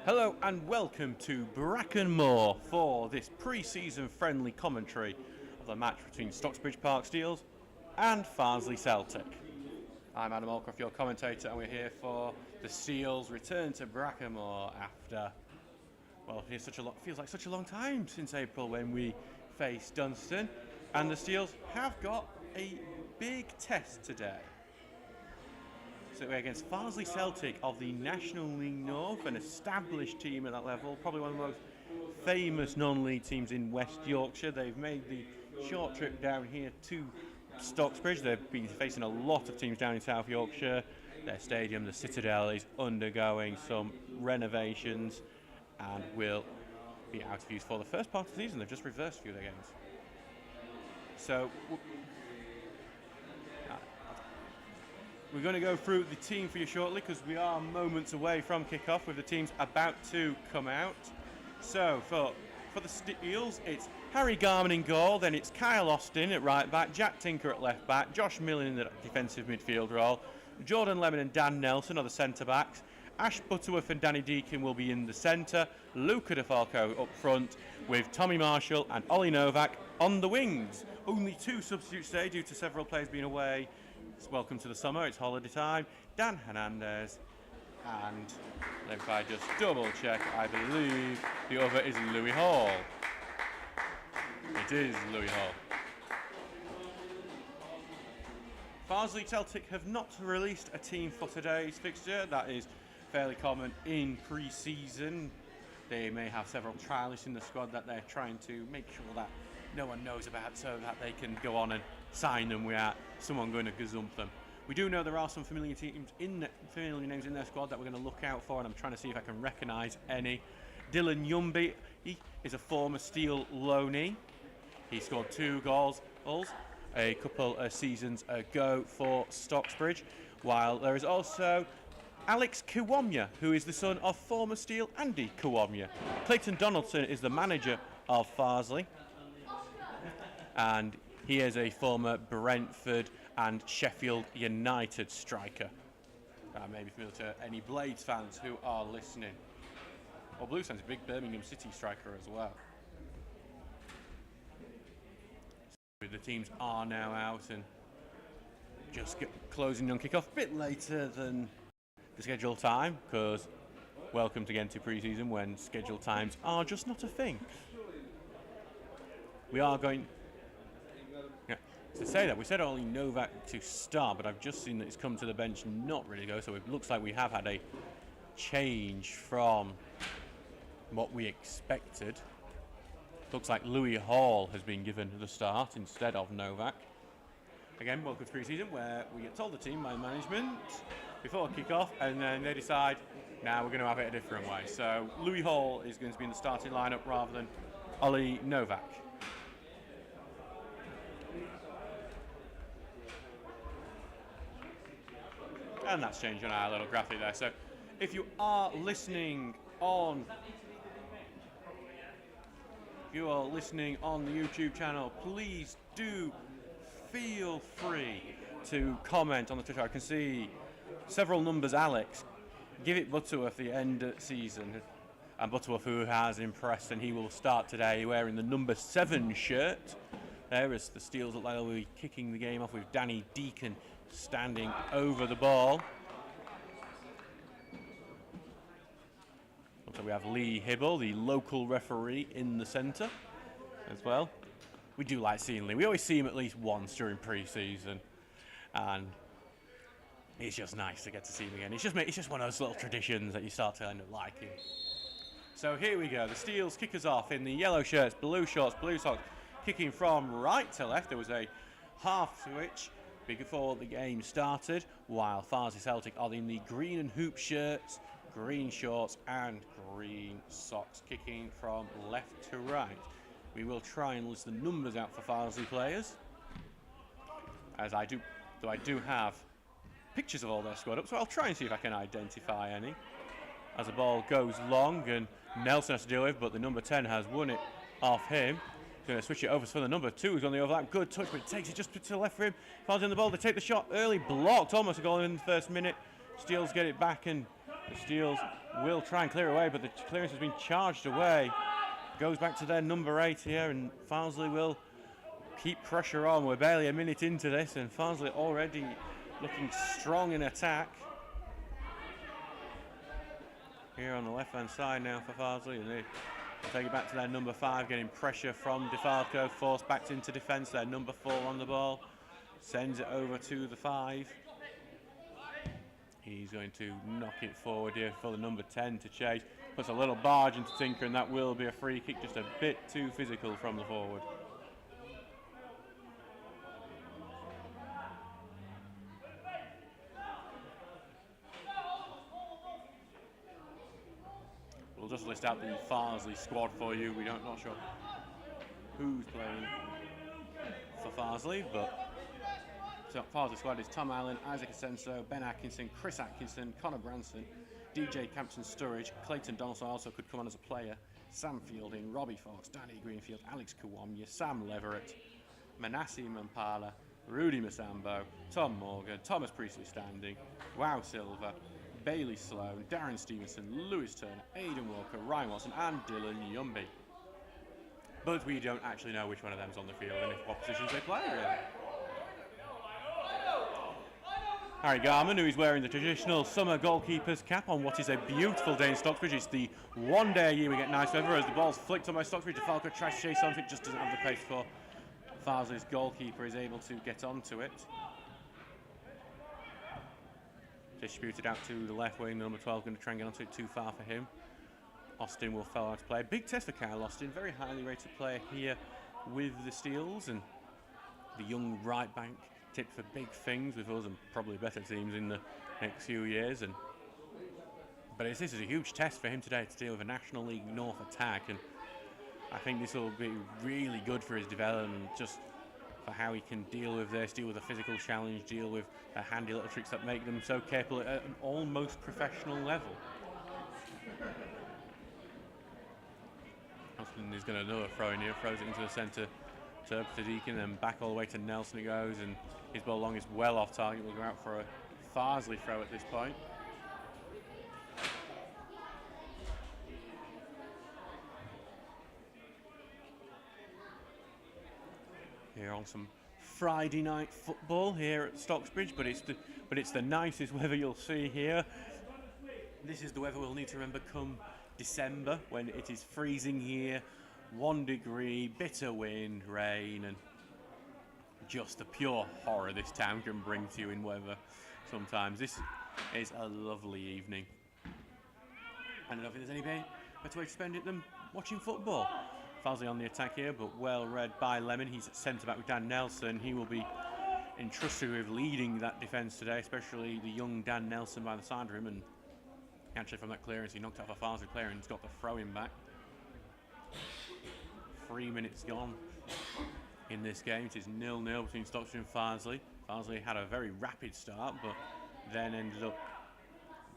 Hello and welcome to Brackenmore for this pre-season friendly commentary of the match between Stocksbridge Park Steels and Farsley Celtic. I'm Adam Allcroft, your commentator, and we're here for the Steels' return to Brackenmore after, well, feels like such a long time since April when we faced Dunstan, and the Steels have got a big test today. So we're against Farsley Celtic of the National League North, an established team at that level, probably one of the most famous non-league teams in West Yorkshire. They've made the short trip down here to Stocksbridge. They've been facing a lot of teams down in South Yorkshire. Their stadium, the Citadel, is undergoing some renovations and will be out of use for the first part of the season. They've just reversed a few of their games. So we're going to go through the team for you shortly because we are moments away from kick-off with the teams about to come out. So for the Steels, it's Harry Garman in goal, then it's Kyle Austin at right back, Jack Tinker at left back, Josh Millen in the defensive midfield role, Jordan Lemon and Dan Nelson are the centre backs, Ash Butterworth and Danny Deacon will be in the centre, Luca DeFalco up front with Tommy Marshall and Ollie Novak on the wings. Only two substitutes today due to several players being away. Welcome to the summer, it's holiday time. Dan Hernandez, and if I just double check, I believe the other is Louis Hall. It is Louis Hall. Farsley Celtic have not released a team for today's fixture. That is fairly common in pre-season. They may have several trialists in the squad that they're trying to make sure that no one knows about, so that they can go on and sign them without someone going to gazump them. We do know there are some familiar names in their squad that we're going to look out for, and I'm trying to see if I can recognise any. Dylan Yumby, he is a former Steel loanee. He scored 2 goals a couple of seasons ago for Stocksbridge, while there is also Alex Kiwomya, who is the son of former Steel Andy Kiwomya. Clayton Donaldson is the manager of Farsley, and he is a former Brentford and Sheffield United striker. That may be familiar to any Blades fans who are listening. Or Blues fans, a big Birmingham City striker as well. So the teams are now out and just closing on kick-off a bit later than the scheduled time, because welcome again to pre-season when scheduled times are just not a thing. We are going to say that we said only Novak to start, but I've just seen that it's come to the bench not ready to go, so it looks like we have had a change from what we expected. Looks like Louis Hall has been given the start instead of Novak. Again, welcome to pre-season, where we get told the team by management before kick-off, and then they decide, now we're going to have it a different way. So Louis Hall is going to be in the starting lineup rather than Ollie Novak. And that's changed on our little graphic there. So if you are listening on the YouTube channel, please do feel free to comment on the Twitter. I can see several numbers. Alex, give it Butterworth the end of season. And Butterworth, who has impressed, and he will start today wearing the number 7 shirt. There is the Steels look like they'll be kicking the game off with Danny Deacon standing over the ball. So we have Lee Hibble, the local referee, in the centre as well. We do like seeing Lee. We always see him at least once during pre-season, and it's just nice to get to see him again. It's just one of those little traditions that you start to end up liking. So here we go. The Steels kick us off in the yellow shirts, blue shorts, blue socks, kicking from right to left. There was a half switch before the game started, while Farsley Celtic are in the green and hoop shirts, green shorts and green socks, kicking from left to right. We will try and list the numbers out for Farsley players, as I do have pictures of all their squad up, so I'll try and see if I can identify any. As the ball goes long and Nelson has to deal with, but the number 10 has won it off him. Going to switch it over for the number 2 who's on the overlap. Good touch, but it takes it just to the left for him. Falls in the ball. They take the shot early, blocked, almost a goal in the first minute. Steels get it back and The Steels will try and clear away, but the clearance has been charged away. Goes back to their number 8 here, and Farsley will keep pressure on. We're barely a minute into this, and Farsley already looking strong in attack. Here on the left-hand side now for Farsley, and they take it back to their number 5, getting pressure from DeFalco, forced back into defence. Their number 4 on the ball, sends it over to the 5. He's going to knock it forward here for the number 10 to chase. Puts a little barge into Tinker, and that will be a free kick, just a bit too physical from the forward. We'll just list out the Farsley squad for you. We're not sure who's playing for Farsley, but so Farsley squad is Tom Allen, Isaac Asenso, Ben Atkinson, Chris Atkinson, Connor Branson, DJ Campson Sturridge, Clayton Donaldson also could come on as a player, Sam Fielding, Robbie Fox, Danny Greenfield, Alex Kawamya, Sam Leverett, Manasseh Mampala, Rudy Masambo, Tom Morgan, Thomas Priestley Standing, Wow Silva, Bailey Sloan, Darren Stevenson, Lewis Turner, Aidan Walker, Ryan Watson and Dylan Yumby. But we don't actually know which one of them's on the field and what positions they play really. Harry Garman, who is wearing the traditional summer goalkeeper's cap on what is a beautiful day in Stocksbridge. It's the one day a year we get nice weather. As the ball's flicked on by Stocksbridge, DeFalco tries to chase something, just doesn't have the pace for. Farsley's goalkeeper is able to get onto it. Distributed out to the left wing, number 12 going to try and get onto it, too far for him. Austin will fall out to play. Big test for Kyle Austin, very highly rated player here with the Steels, and the young right bank tipped for big things with us and probably better teams in the next few years. But this is a huge test for him today to deal with a National League North attack, and I think this will be really good for his development, just for how he can deal with this, deal with a physical challenge, deal with the handy little tricks that make them so capable at an almost professional level. Austin is going to another throw in here, throws it into the centre to Deacon, and back all the way to Nelson it goes, and his ball long is well off target. We'll go out for a Farsley throw at this point. Here on some Friday night football here at Stocksbridge, but it's the nicest weather you'll see here. This is the weather we'll need to remember come December, when it is freezing here, 1 degree, bitter wind, rain, and just the pure horror this town can bring to you in weather sometimes. This is a lovely evening, and I don't think there's any better way to spend it than watching football. Farsley on the attack here, but well read by Lemon. He's at centre back with Dan Nelson. He will be entrusted with leading that defence today, especially the young Dan Nelson by the side of him. And actually from that clearance, he knocked off a Farsley player and he's got the throw-in back. 3 minutes gone in this game. It is 0-0 between Stocksbridge and Farsley. Farsley had a very rapid start, but then ended up,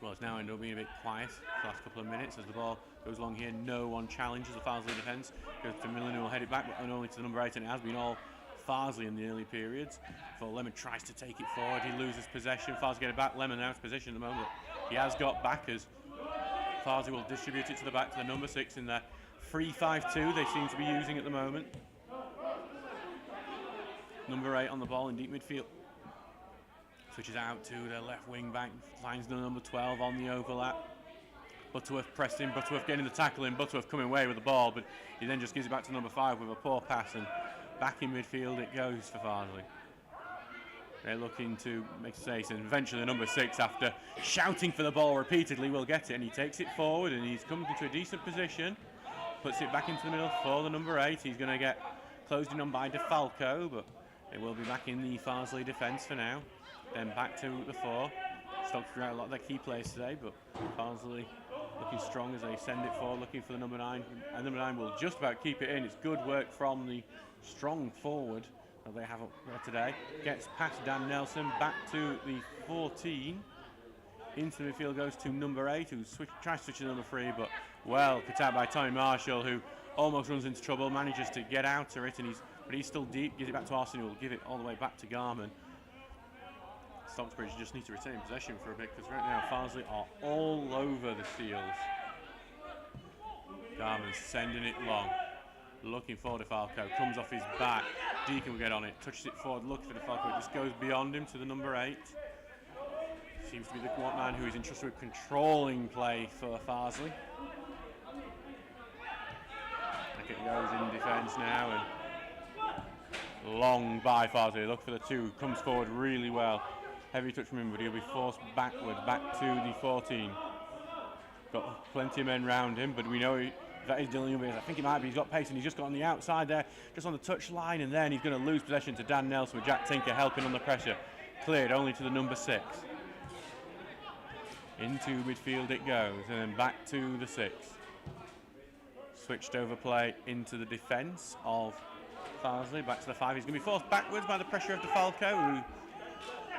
well, it's now ended up being a bit quiet for the last couple of minutes as the ball goes along here. No one challenges the Farsley defence. Goes to Millen, who will head it back, but only to the number 8, and it has been all Farsley in the early periods. Before Lemon tries to take it forward, he loses possession. Farsley get it back. Lemon out of position at the moment. He has got backers. Farsley will distribute it to the back to the number 6 in their 3-5-2 they seem to be using at the moment. Number 8 on the ball in deep midfield. Switches out to the left wing back, finds the number 12 on the overlap. Butterworth pressed in, Butterworth getting the tackle in, Butterworth coming away with the ball, but he then just gives it back to number 5 with a poor pass, and back in midfield it goes for Farsley. They're looking to make a save, and eventually number 6, after shouting for the ball repeatedly, will get it, and he takes it forward, and he's come into a decent position, puts it back into the middle for the number 8. He's going to get closed in on by DeFalco, but it will be back in the Farsley defence for now. Then back to the 4. Stocksbridge out a lot of their key players today, but Farsley looking strong as they send it forward, looking for the number 9. And number 9 will just about keep it in. It's good work from the strong forward that they have up there today. Gets past Dan Nelson, back to the 14. Into the midfield goes to number 8, who tries to switch to number 3, but well cut out by Tommy Marshall, who almost runs into trouble, manages to get out of it, and he's still deep. Gives it back to Austin, who will give it all the way back to Garman. Stocksbridge just need to retain possession for a bit, because right now Farsley are all over the Steels. Garman sending it long, looking for DeFalco, comes off his back, Deacon will get on it, touches it forward, looking for DeFalco, it just goes beyond him to the number 8. Seems to be the one man who is interested with controlling play for Farsley. It goes in defence now, and long by Farsley, look for the 2, comes forward really well. Heavy touch from him, but he'll be forced backward, back to the 14. Got plenty of men round him, but we know that is Dylan Young. I think he might be, he's got pace, and he's just got on the outside there, just on the touch line, and then he's going to lose possession to Dan Nelson with Jack Tinker helping on the pressure. Cleared only to the number 6. Into midfield it goes, and then back to the 6. Switched over play into the defence of Farsley, back to the 5. He's going to be forced backwards by the pressure of DeFalco,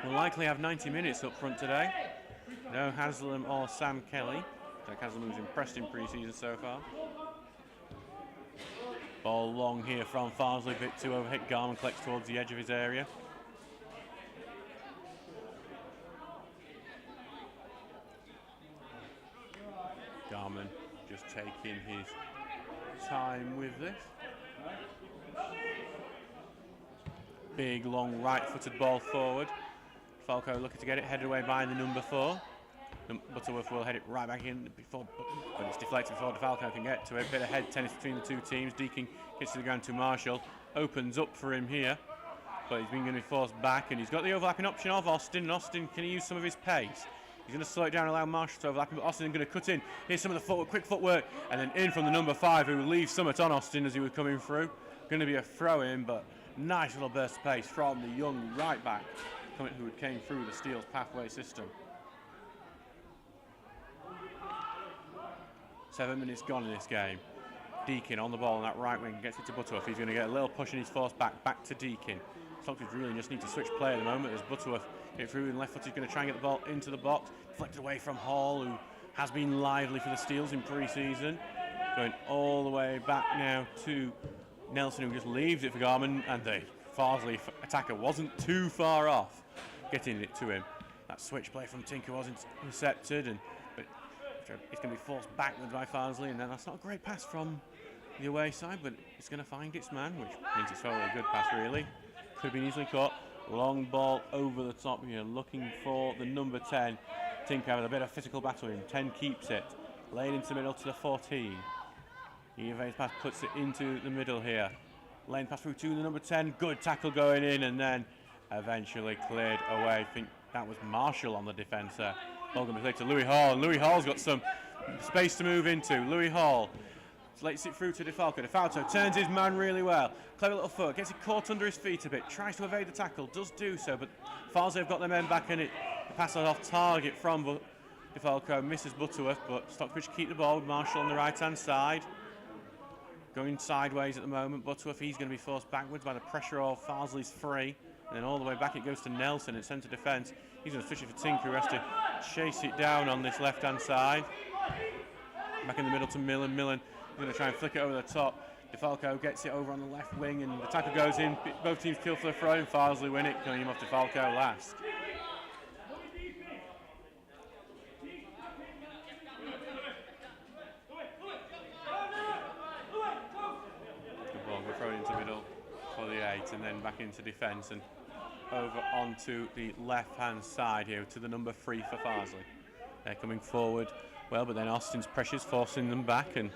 who will likely have 90 minutes up front today. No Haslam or Sam Kelly. Jack Haslam, who's impressed in pre-season so far. Ball long here from Farsley, bit too overhit. Garman collects towards the edge of his area. Garman just taking his time with this. Big, long, right-footed ball forward. Falco looking to get it headed away by the number 4. Butterworth will head it right back in before, but it's deflected before DeFalco can get to it. Bit of head tennis between the 2 teams. Deakin gets to the ground to Marshall. Opens up for him here, but he's been going to be forced back, and he's got the overlapping option of Austin. And Austin, can he use some of his pace? He's going to slow it down, allow Marshall to overlap him, but Austin going to cut in. Here's some of the quick footwork, and then in from the number 5, who leaves Summit on Austin as he was coming through. Going to be a throw-in, but nice little burst of pace from the young right back who came through the Steel's pathway system. 7 minutes gone in this game. Deakin on the ball on that right wing, gets it to Butterworth. He's going to get a little push and he's forced back to Deakin. Stockbridge really just need to switch play at the moment as Butterworth get through and left foot. He's going to try and get the ball into the box. Deflected away from Hall, who has been lively for the Steels in pre-season. Going all the way back now to Nelson, who just leaves it for Garman, and the Farsley attacker wasn't too far off getting it to him. That switch play from Tinker wasn't intercepted, but it's going to be forced backwards by Farsley, and then that's not a great pass from the away side, but it's going to find its man, which means it's probably a good pass really. Could have been easily caught. Long ball over the top here, looking for the number 10. Tinker with a bit of physical battle in. 10 keeps it. Laid into the middle to the 14. He evades pass, puts it into the middle here. Lane pass through to the number 10. Good tackle going in, and then eventually cleared away. I think that was Marshall on the defence there. Ball going to be played to Louis Hall. Louis Hall's got some space to move into. Louis Hall lets it through to DeFalco. DeFalco turns his man really well. Clever little foot, gets it caught under his feet a bit, tries to evade the tackle, does do so, but Farsley have got their men back in it. The pass off target from DeFalco, misses Butterworth, but Stockbridge keep the ball with Marshall on the right-hand side. Going sideways at the moment. Butterworth, he's going to be forced backwards by the pressure of Farsley's free. And then all the way back it goes to Nelson in centre defence. He's going to switch it for Tinker, who has to chase it down on this left-hand side. Back in the middle to Millen. Millen is going to try and flick it over the top. DeFalco gets it over on the left wing, and the tackle goes in. Both teams kill for the throw, and Farsley win it, killing him off DeFalco last. Good ball, we're thrown into the middle for the 8, and then back into defence, and over onto the left-hand side here to the number 3 for Farsley. They're coming forward well, but then Austin's pressures forcing them back, and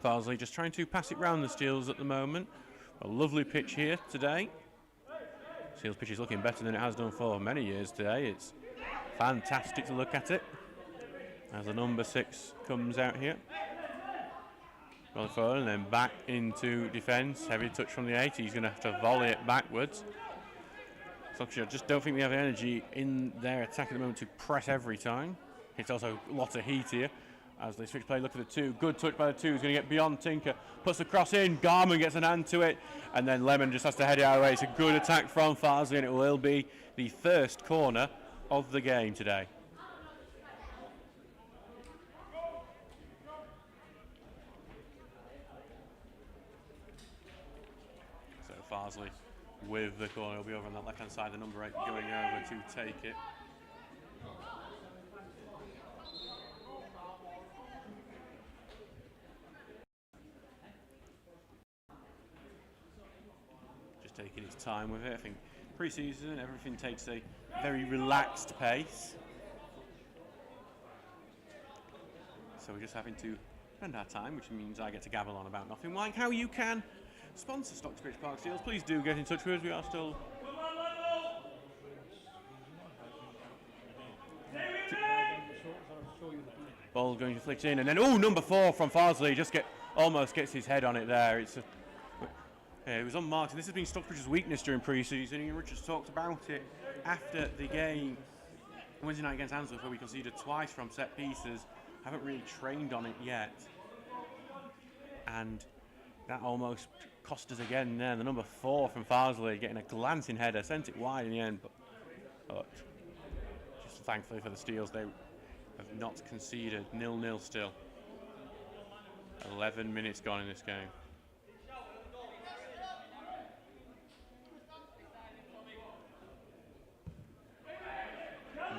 Farsley just trying to pass it round the Steels at the moment. A lovely pitch here today. Steels pitch is looking better than it has done for many years today. It's fantastic to look at it as the number 6 comes out here. Well forward and then back into defence. Heavy touch from the 8. He's going to have to volley it backwards. So I just don't think they have energy in their attack at the moment to press every time. It's also a lot of heat here as they switch play. Look at the 2. Good touch by the 2. He's going to get beyond Tinker. Puts the cross in. Garman gets an hand to it. And then Lemon just has to head it out of the way. It's a good attack from Farsley, and it will be the first corner of the game today. So Farsley with the corner. He'll be over on that left-hand side, the number 8 going over to take it. Just taking his time with it. I think pre-season, everything takes a very relaxed pace. So we're just having to spend our time, which means I get to gabble on about nothing. Like how you can sponsor Stocksbridge Park Steels, please do get in touch with us. We are still ball going to flick in, and then number 4 from Farsley just almost gets his head on it there. It was unmarked, and this has been Stocksbridge's weakness during pre-season. Ian Richards talked about it after the game Wednesday night against Answorth, where we conceded twice from set pieces. Haven't really trained on it yet, and that almost cost us again there. The number 4 from Farsley getting a glancing header, sent it wide in the end, but just thankfully for the Steels, they have not conceded. 0-0 still. 11 minutes gone in this game.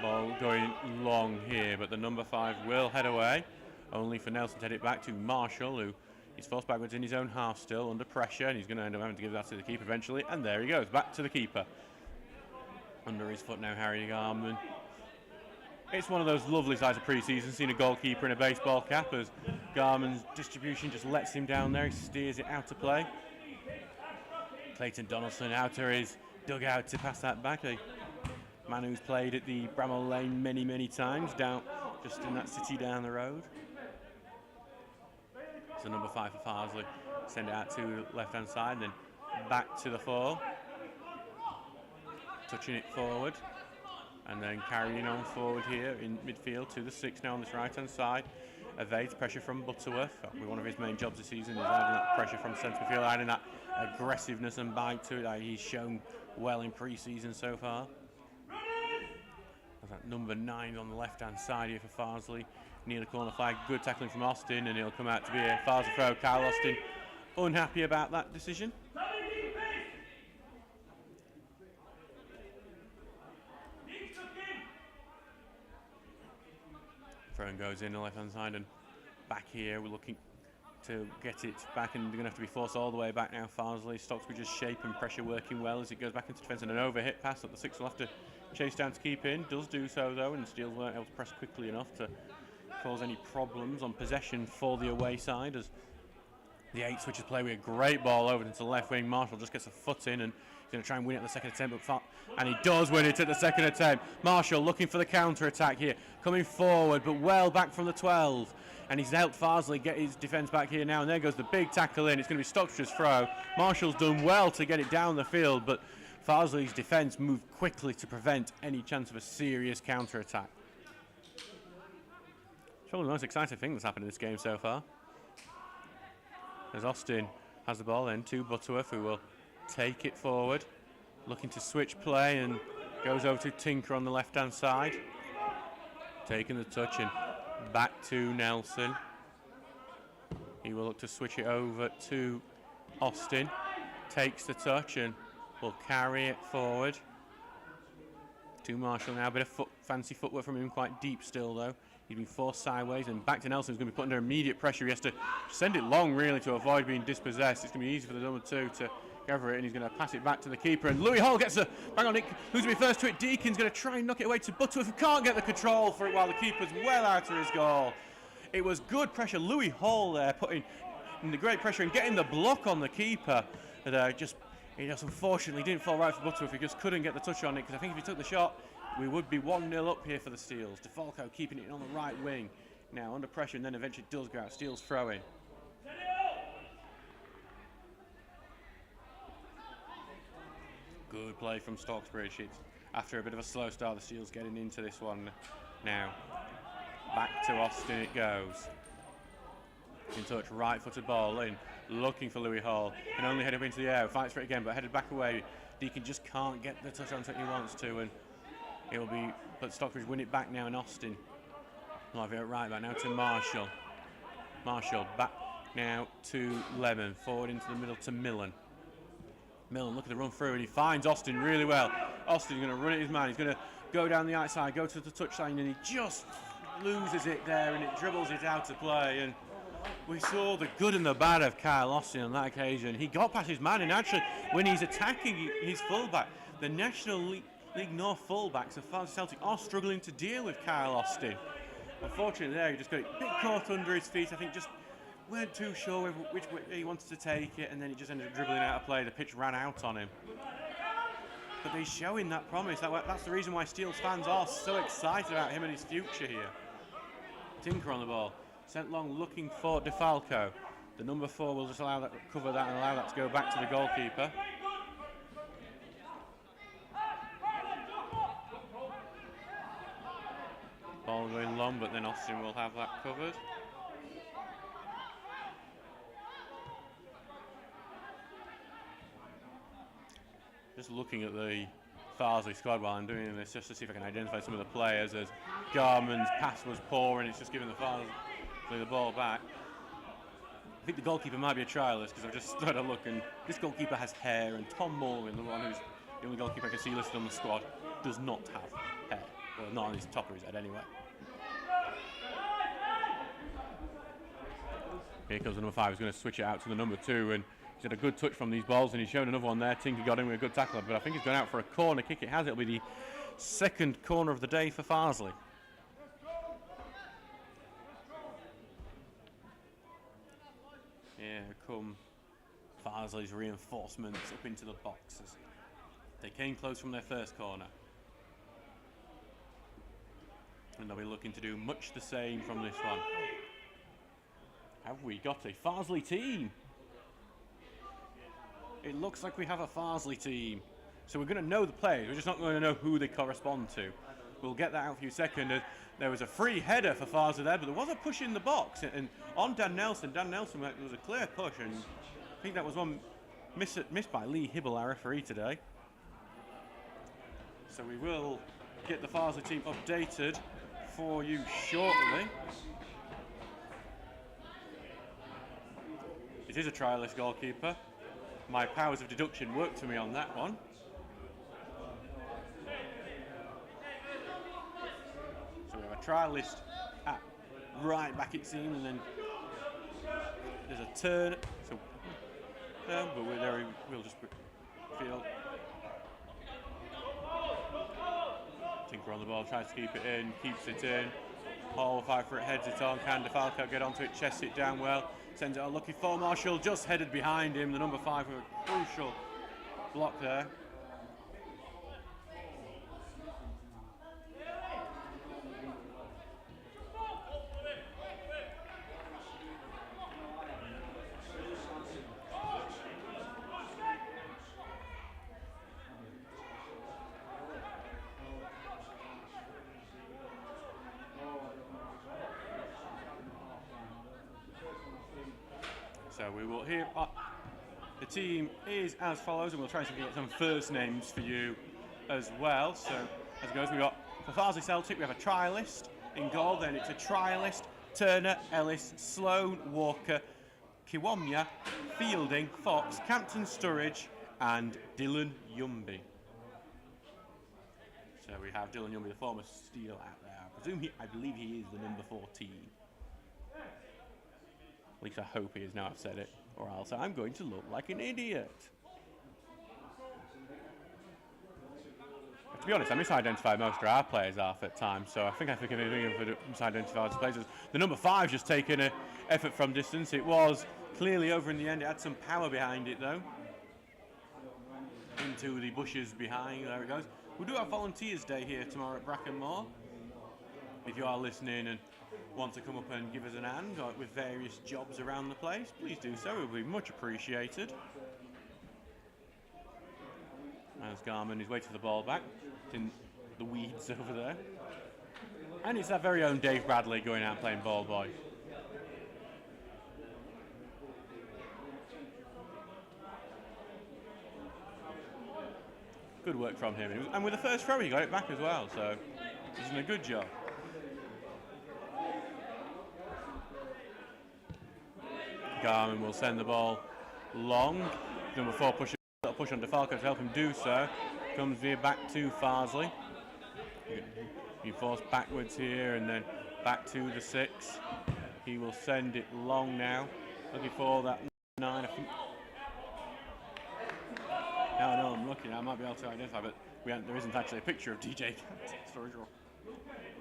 Ball going long here, but the number 5 will head away, only for Nelson to head it back to Marshall, who he's forced backwards in his own half still, under pressure, and he's going to end up having to give that to the keeper eventually, and there he goes, back to the keeper. Under his foot now, Harry Garman. It's one of those lovely sides of pre-season, seeing a goalkeeper in a baseball cap, as Garman's distribution just lets him down there, he steers it out to play. Clayton Donaldson out to his dugout to pass that back. A man who's played at the Bramall Lane many times, down just in that city down the road. So number 5 for Farsley, send it out to left-hand side, then back to the 4. Touching it forward, and then carrying on forward here in midfield to the 6 now on this right-hand side. Evades pressure from Butterworth. One of his main jobs this season is adding that pressure from centre midfield, adding that aggressiveness and bite to it that he's shown well in pre-season so far. That number 9 on the left-hand side here for Farsley. Near the corner flag, good tackling from Austin, and he'll come out to be a Farsley throw. Kyle Austin unhappy about that decision. Throw goes in the left-hand side, and back here we're looking to get it back, and they're going to have to be forced all the way back now. Farsley, Stocksbridge's shape and pressure working well as it goes back into defence, and an overhit pass that the 6 will have to chase down to keep in. Does do so though, and Steels weren't able to press quickly enough to cause any problems on possession for the away side, as the 8 switches play with a great ball over into the left wing. Marshall just gets a foot in, and he's going to try and win it at the second attempt, and he does win it at the second attempt. Marshall looking for the counter attack here, coming forward but well back from the 12, and he's helped Farsley get his defence back here now, and there goes the big tackle in. It's going to be Stocksbridge's throw. Marshall's done well to get it down the field, but Farsley's defence moved quickly to prevent any chance of a serious counter attack. It's probably the most exciting thing that's happened in this game so far, as Austin has the ball in to Butterworth, who will take it forward, looking to switch play, and goes over to Tinker on the left-hand side, taking the touch and back to Nelson. He will look to switch it over to Austin, takes the touch and will carry it forward to Marshall now. A bit of fancy footwork from him, quite deep still though. He's been forced sideways, and back to Nelson, who's going to be put under immediate pressure. He has to send it long really to avoid being dispossessed. It's going to be easy for the number 2 to gather it, and he's going to pass it back to the keeper, and Louis Hall gets a bang on it. Who's going to be first to it? Deacon's going to try and knock it away to Butterworth, who can't get the control for it while the keeper's well out of his goal. It was good pressure. Louis Hall there putting in the great pressure and getting the block on the keeper. He just unfortunately didn't fall right for Butterworth. He just couldn't get the touch on it, because I think if he took the shot, we would be 1-0 up here for the Steels. DeFalco keeping it on the right wing now under pressure, and then eventually does go out. Steels throwing. Good play from Stocksbridge. It's after a bit of a slow start, the Steels getting into this one now. Back to Austin it goes. In touch, right-footed ball in, looking for Louis Hall, and only head up into the air, fights for it again, but headed back away. Deacon just can't get the touch on it he wants to, and it'll be, but Stockbridge win it back now, and Austin will have it right back now to Marshall. Marshall back now to Lemon, forward into the middle to Millen. Millen looking to run through, and he finds Austin really well. Austin's going to run at his man. He's going to go down the outside, go to the touchline, and he just loses it there, and it dribbles it out to play. And we saw the good and the bad of Kyle Austin on that occasion. He got past his man, and actually, when he's attacking his fullback, the National League North fullbacks of Farsley Celtic are struggling to deal with Kyle Austin. Unfortunately, there he just got it a bit caught under his feet. I think just weren't too sure which way he wanted to take it, and then he just ended up dribbling out of play. The pitch ran out on him. But he's showing that promise. That's the reason why Steele's fans are so excited about him and his future here. Tinker on the ball. Sent long looking for DeFalco. The number 4 will just allow that, cover that and allow that to go back to the goalkeeper. Ball going long, but then Austin will have that covered. Just looking at the Farsley squad while I'm doing this, just to see if I can identify some of the players, as Garman's pass was poor and it's just giving the Farsley the ball back. I think the goalkeeper might be a trialist, because I've just started to look, and this goalkeeper has hair, and Tom Morgan, the one who's the only goalkeeper I can see listed on the squad, does not have hair. Well, not on his top of his head anyway. Here comes the number 5, he's going to switch it out to the number 2, and he's had a good touch from these balls, and he's shown another one there. Tinker got him with a good tackle, but I think he's gone out for a corner kick. It'll be the second corner of the day for Farsley. Here come Farsley's reinforcements up into the boxes. They came close from their first corner, and they'll be looking to do much the same from this one. Have we got a Farsley team? It looks like we have a Farsley team. So we're going to know the players, we're just not going to know who they correspond to. We'll get that out for you in a second. There was a free header for Farsley there, but there was a push in the box. And on Dan Nelson, there was a clear push, and I think that was one missed by Lee Hibble, our referee today. So we will get the Farsley team updated for you shortly. It is a trialist goalkeeper. My powers of deduction worked for me on that one. So we have a trialist at right back, it seems, and then there's a turn. So, but we'll just field. Tinker on the ball, tries to keep it in, keeps it in. Hall will fight for it, heads it on. Can DeFalco get onto it, chests it down well. Sends it unlucky for Marshall, just headed behind him. The number 5 with a crucial block there. So we will hear the team is as follows, and we'll try to get some first names for you as well. So as it goes, we got for Farsley Celtic, we have a trialist in goal. Then it's a trialist: Turner, Ellis, Sloan, Walker, Kiwamya, Fielding, Fox, Campton Sturridge, and Dylan Yumby. So we have Dylan Yumby, the former Steel, out there. I believe he is the number 14. At least I hope he is, now I've said it, or else I'm going to look like an idiot. To be honest, I misidentify most of our players off at times, so I think I can misidentify players. The number 5 just taking an effort from distance. It was clearly over in the end. It had some power behind it, though. Into the bushes behind. There it goes. We do have Volunteers Day here tomorrow at Brackenmore. If you are listening and want to come up and give us an hand with various jobs around the place, please do so. It would be much appreciated. As Garman is waiting for the ball back. It's in the weeds over there. And it's our very own Dave Bradley going out playing ball boy. Good work from him. And with the first throw, he got it back as well, so he's doing a good job. Garman will send the ball long. Number 4 pushes up push on DeFalco to help him do so. Comes via back to Farsley. He forced backwards here and then back to the 6. He will send it long now. Looking for that 9, I think. No, I'm looking. I might be able to identify, but there isn't actually a picture of DJ. Storage roll.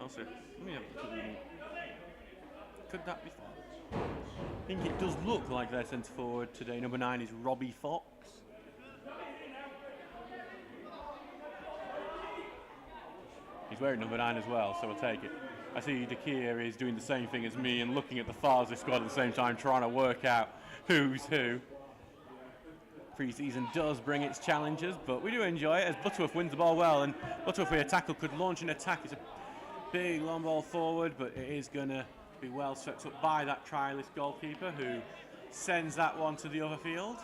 Also, let me have a look. Could that be far? I think it does look like their centre forward today. Number 9 is Robbie Fox. He's wearing number 9 as well, so we'll take it. I see Dakir is doing the same thing as me and looking at the Farsley squad at the same time, trying to work out who's who. Pre-season does bring its challenges, but we do enjoy it as Butterworth wins the ball well, and Butterworth with a tackle could launch an attack. It's a big long ball forward, but it is going to be well swept up by that trialist goalkeeper who sends that one to the other field.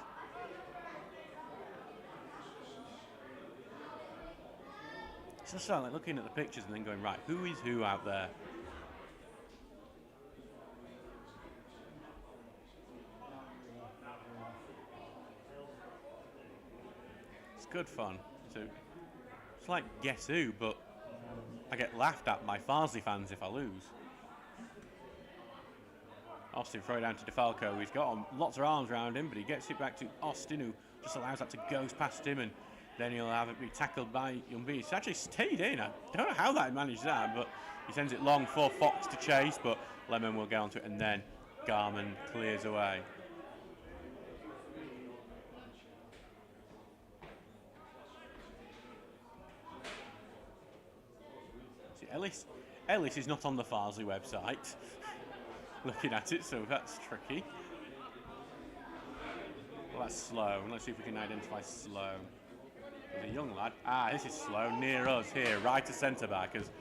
It's just like looking at the pictures and then going, right, who is who out there? It's good fun. So it's like guess who, but I get laughed at by Farsley fans if I lose. Austin throw it down to DeFalco. He's got lots of arms around him, but he gets it back to Austin, who just allows that to go past him, and then he'll have it be tackled by Youngby. It's actually stayed in. I don't know how that managed that, but he sends it long for Fox to chase, but Lemon will get onto it, and then Garman clears away. See, Ellis is not on the Farsley website. Looking at it, so that's tricky. Well, that's Sloan. Let's see if we can identify Sloan. He's a young lad. This is Sloan near us here, right to centre back, as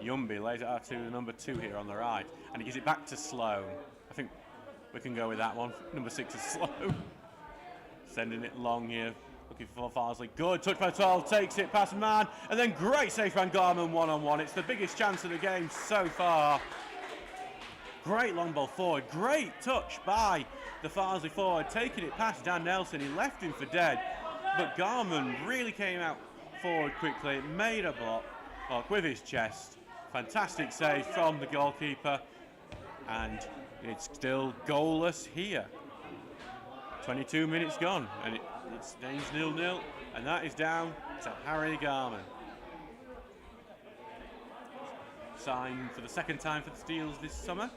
Yumby lays it out to number 2 here on the right, and he gives it back to Sloan. I think we can go with that one. Number 6 is Sloan. Sending it long here, looking for Farsley. Good touch by 12, takes it past man, and then great save from Garman one-on-one. It's the biggest chance of the game so far. Great long ball forward, great touch by the Farsley forward, taking it past Dan Nelson. He left him for dead, but Garman really came out forward quickly, made a block with his chest. Fantastic save from the goalkeeper, and it's still goalless here. 22 minutes gone, and it stays 0-0, and that is down to Harry Garman. Signed for the 2nd time for the Steels this summer.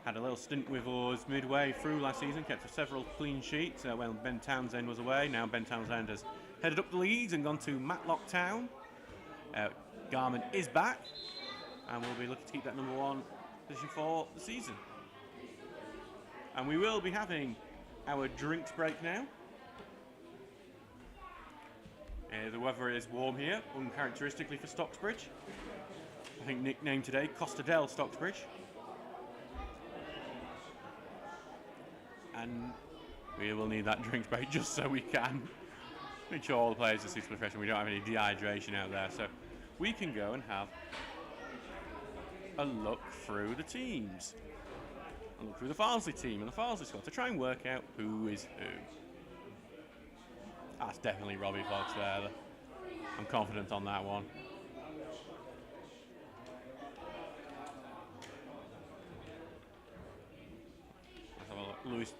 Had a little stint with us midway through last season, kept several clean sheets when Ben Townsend was away. Now Ben Townsend has headed up the leagues and gone to Matlock Town. Garman is back, and we'll be looking to keep that number 1 position for the season. And we will be having our drinks break now. The weather is warm here, uncharacteristically for Stocksbridge. I think nicknamed today Costa del Stocksbridge. And we will need that drinks break just so we can make sure all the players are suitably fresh and we don't have any dehydration out there. So we can go and have a look through the teams. A look through the Farsley team and the Farsley squad to try and work out who is who. That's definitely Robbie Fox there. I'm confident on that one. Let's have a look. Lewis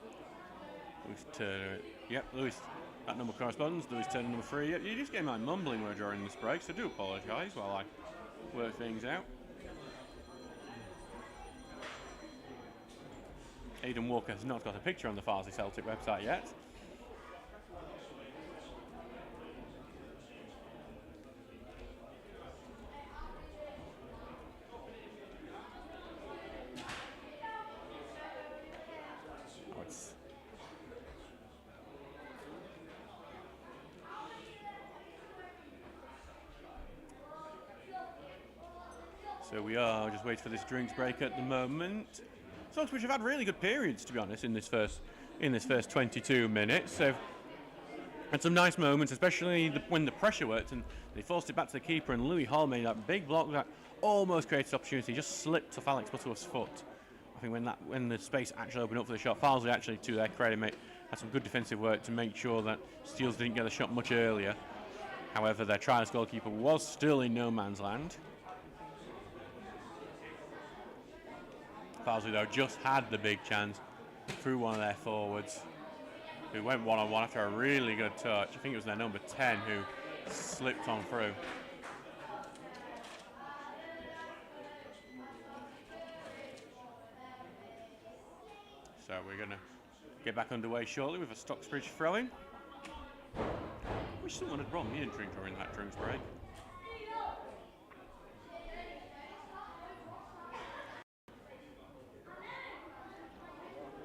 Turner. Yep, Lewis. That number corresponds. Lewis Turner, number 3. Yep, you just get my mumbling word during this break, so I do apologise while I work things out. Aidan Walker has not got a picture on the Farsley Celtic website yet. So we are just waiting for this drinks break at the moment. Stocksbridge have had really good periods, to be honest, in this first 22 minutes. So had some nice moments, especially when the pressure worked and they forced it back to the keeper, and Louis Hall made that big block that almost created opportunity, just slipped off Alex Butterworth's foot. I think when the space actually opened up for the shot, Farsley actually, to their credit, had some good defensive work to make sure that Steels didn't get the shot much earlier. However, their trials goalkeeper was still in no man's land. Farsley, though, just had the big chance through one of their forwards, who went one-on-one after a really good touch. I think it was their number 10 who slipped on through. So we're going to get back underway shortly with a Stocksbridge throw-in. Wish someone had brought me a drink during that drinks break.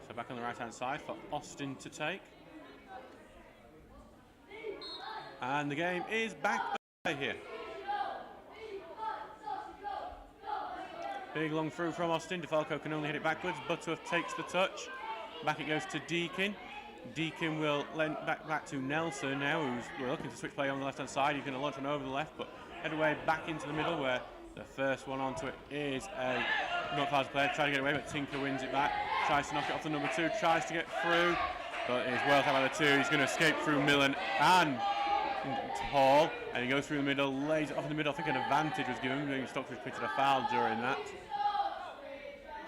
So back on the right-hand side for Austin to take. And the game is back here. Big long through from Austin. DeFalco can only hit it backwards. Butterworth takes the touch. Back it goes to Deakin. Deakin will lend back to Nelson now, who's we're looking to switch play on the left-hand side. He's going to launch one over the left, but head away back into the middle, where the first one onto it is a not fast player. Trying to get away, but Tinker wins it back. Tries to knock it off the number 2. Tries to get through, but it's well out by the 2. He's going to escape through Millen and Hall, and he goes through the middle, lays it off in the middle. I think an advantage was given. Stocksbridge picked a foul during that.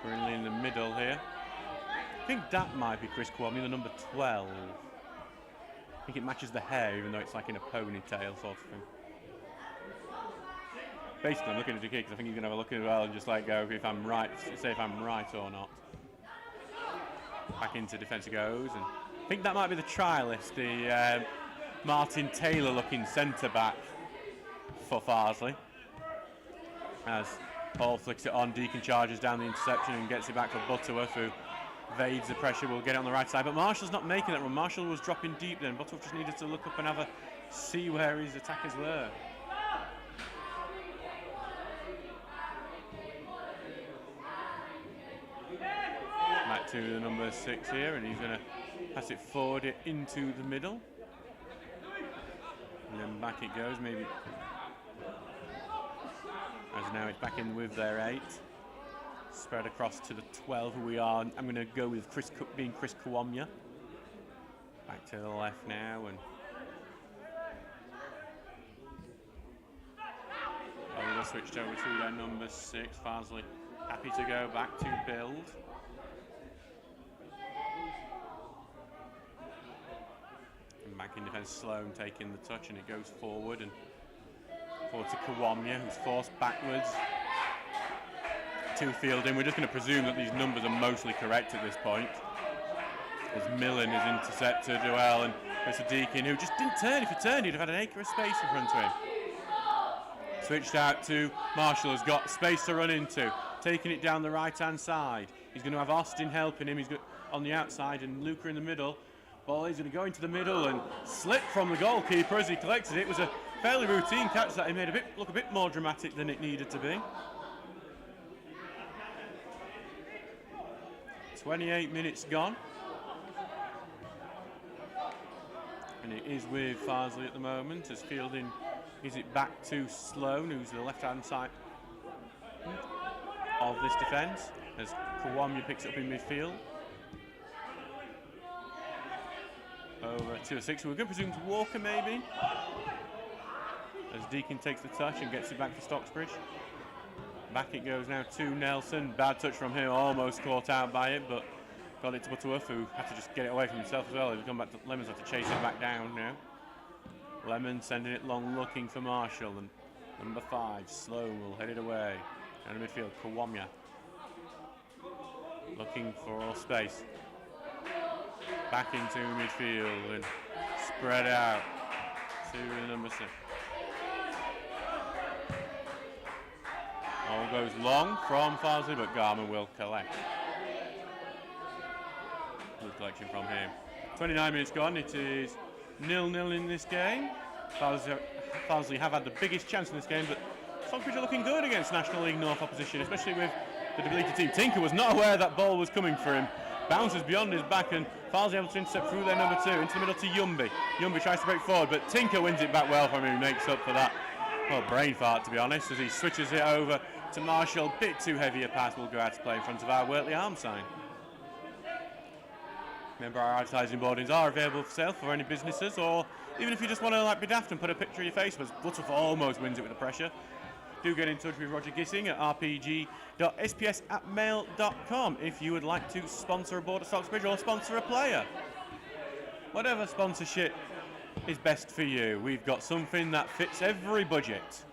Currently in the middle here. I think that might be Chris Kwame, the number 12. I think it matches the hair, even though it's like in a ponytail sort of thing. Basically, I'm looking at the kid because I think he's going to have a look as well and just like go if I'm right, say if I'm right or not. Back into defence it goes, and I think that might be the trialist, the Martin Taylor looking centre back for Farsley. As Hall flicks it on, Deakin charges down the interception and gets it back for Butterworth, who evades the pressure, will get it on the right side. But Marshall's not making that run. Marshall was dropping deep then. Butterworth just needed to look up and have a see where his attackers were. Back to the number 6 here, and he's going to pass it forward into the middle. And then back it goes, maybe. As now it's back in with their 8. Spread across to the 12, who we are. I'm going to go with Chris Kawamya. Back to the left now, and they've switched over to their number 6. Farsley happy to go back to build. And back in defence, Sloan taking the touch, and it goes forward and forward to Kawamya, who's forced backwards. To fielding. We're just going to presume that these numbers are mostly correct at this point, as Millen is intercepted well, and Mr. Deakin, who just didn't turn. If he turned, he'd have had an acre of space in front of him. Switched out to Marshall, has got space to run into, taking it down the right-hand side. He's going to have Austin helping him. He's got on the outside and Luca in the middle. Ball is going to go into the middle and slip from the goalkeeper as he collected it. It was a fairly routine catch that he made look a bit more dramatic than it needed to be. 28 minutes gone. And it is with Farsley at the moment, as fielding is it back to Sloan, who's the left-hand side of this defence, as Kawamya picks it up in midfield. Over to a 6, we're going to presume to Walker maybe, as Deakin takes the touch and gets it back for Stocksbridge. Back it goes now to Nelson. Bad touch from him, almost caught out by it, but got it to Butterworth, who had to just get it away from himself as well. He's come back to Lemons, have to chase it back down now. Lemon sending it long, looking for Marshall, and number 5, Sloan, will head it away. Down the midfield, Kawamya looking for all space. Back into midfield and spread out to the number 6. All goes long from Farsley, but Garman will collect. Good collection from him. 29 minutes gone. It is 0-0 in this game. Farsley have had the biggest chance in this game, but Stocksbridge are looking good against National League North opposition, especially with the depleted team. Tinker was not aware that ball was coming for him. Bounces beyond his back, and Farsley able to intercept through their number 2 into the middle to Yumby. Yumby tries to break forward, but Tinker wins it back well from him. He makes up for that. Well, brain fart, to be honest, as he switches it over to Marshall. Bit too heavy a pass, will go out to play in front of our Wortley arm sign. Remember, our advertising boardings are available for sale for any businesses, or even if you just want to be daft and put a picture of your face, but Butterf almost wins it with the pressure. Do get in touch with Roger Gissing at rpg.sps@mail.com if you would like to sponsor a board at Stocksbridge or sponsor a player. Whatever sponsorship is best for you. We've got something that fits every budget.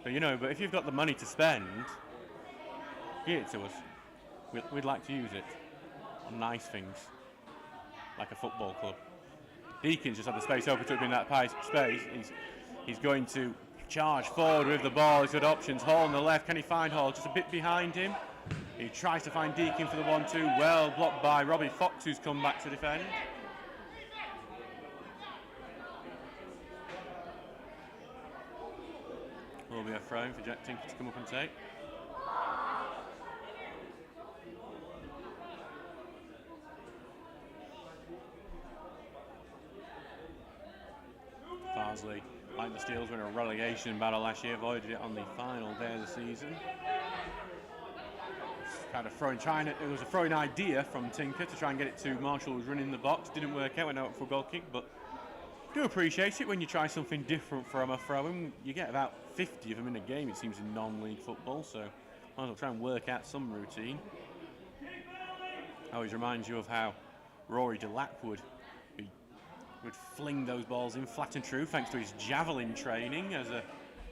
But if you've got the money to spend, give it to us. We'd like to use it on nice things, like a football club. Deacon's just had the space open to him in that space. He's going to charge forward with the ball. He's got options. Hall on the left. Can he find Hall? Just a bit behind him. He tries to find Deacon for the 1-2. Well blocked by Robbie Fox, who's come back to defend. Will be a throw for Jack Tinker to come up and take. Farsley, like the Steels, won a relegation battle last year, avoided it on the final day of the season. Kind of it was a throwing idea from Tinker to try and get it to Marshall, who was running the box. Didn't work out, went out for a goal kick, but do appreciate it when you try something different from a throw-in. You get about 50 of them in a game, it seems, in non-league football, so might as well try and work out some routine. Always reminds you of how Rory Delac would fling those balls in flat and true thanks to his javelin training as a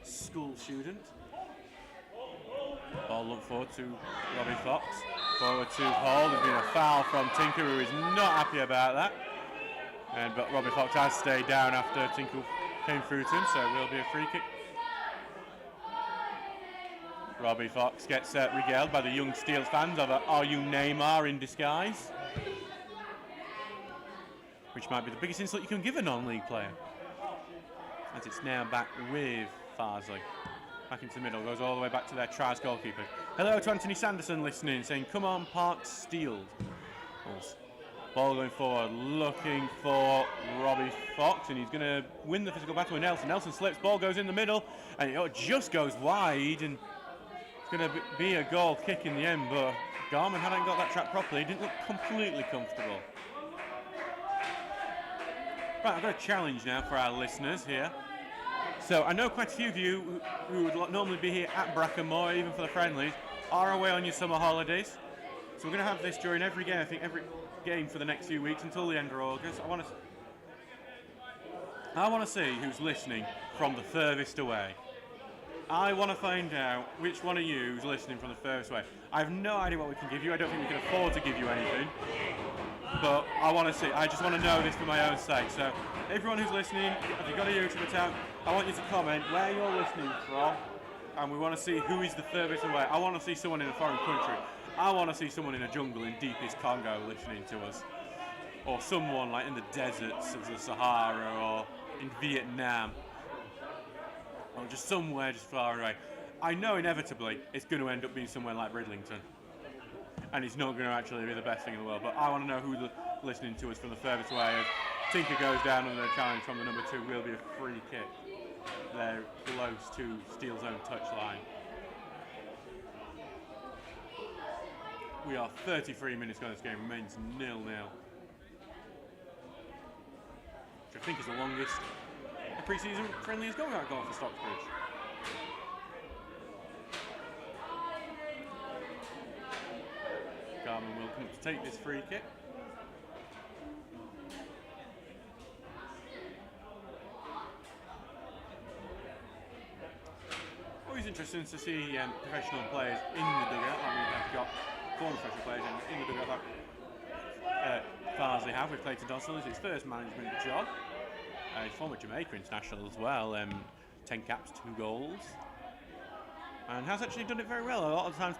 school student. Ball looked forward to Robbie Fox. Forward to Hall. There's been a foul from Tinker, who is not happy about that. But Robbie Fox has stayed down after Tinker came through to him, so it will be a free kick. Robbie Fox gets regaled by the young Steels fans of "Are you Neymar" in disguise? Which might be the biggest insult you can give a non-league player. As it's now back with Farsley. Back into the middle, goes all the way back to their tries goalkeeper. Hello to Anthony Sanderson listening, saying, "Come on, Park Steeled." Ball going forward, looking for Robbie Fox, and he's going to win the physical battle with Nelson. Nelson slips, ball goes in the middle, and it just goes wide, and it's going to be a goal kick in the end, but Garman hadn't got that track properly. He didn't look completely comfortable. Right, I've got a challenge now for our listeners here. So I know quite a few of you who would normally be here at Brackenmore, even for the friendlies, are away on your summer holidays. So we're going to have this during every game, I think every game for the next few weeks until the end of August. I want to see who's listening from the furthest away. I want to find out which one of you is listening from the furthest away. I have no idea what we can give you. I don't think we can afford to give you anything. But I want to see. I just want to know this for my own sake. So everyone who's listening, if you've got a YouTube account, I want you to comment where you're listening from, and we want to see who is the furthest away. I want to see someone in a foreign country. I want to see someone in a jungle in deepest Congo listening to us, or someone like in the deserts of the Sahara, or in Vietnam, or just somewhere just far away. I know inevitably it's going to end up being somewhere like Bridlington, and it's not going to actually be the best thing in the world, but I want to know who's listening to us from the furthest away. As Tinker goes down under the challenge from the number 2, will be a free kick. They're close to Steel's own touchline. We are 33 minutes gone. This game remains 0-0. Which I think is the longest the pre-season friendly has gone for Stocksbridge. Garman will come to take this free kick. Always interesting to see professional players in the dugout. We've got former professional players in the dugout that Farsley have with Clayton Dawson. It's his first management job. He's former Jamaica international as well. 10 caps, 2 goals. And has actually done it very well. A lot of times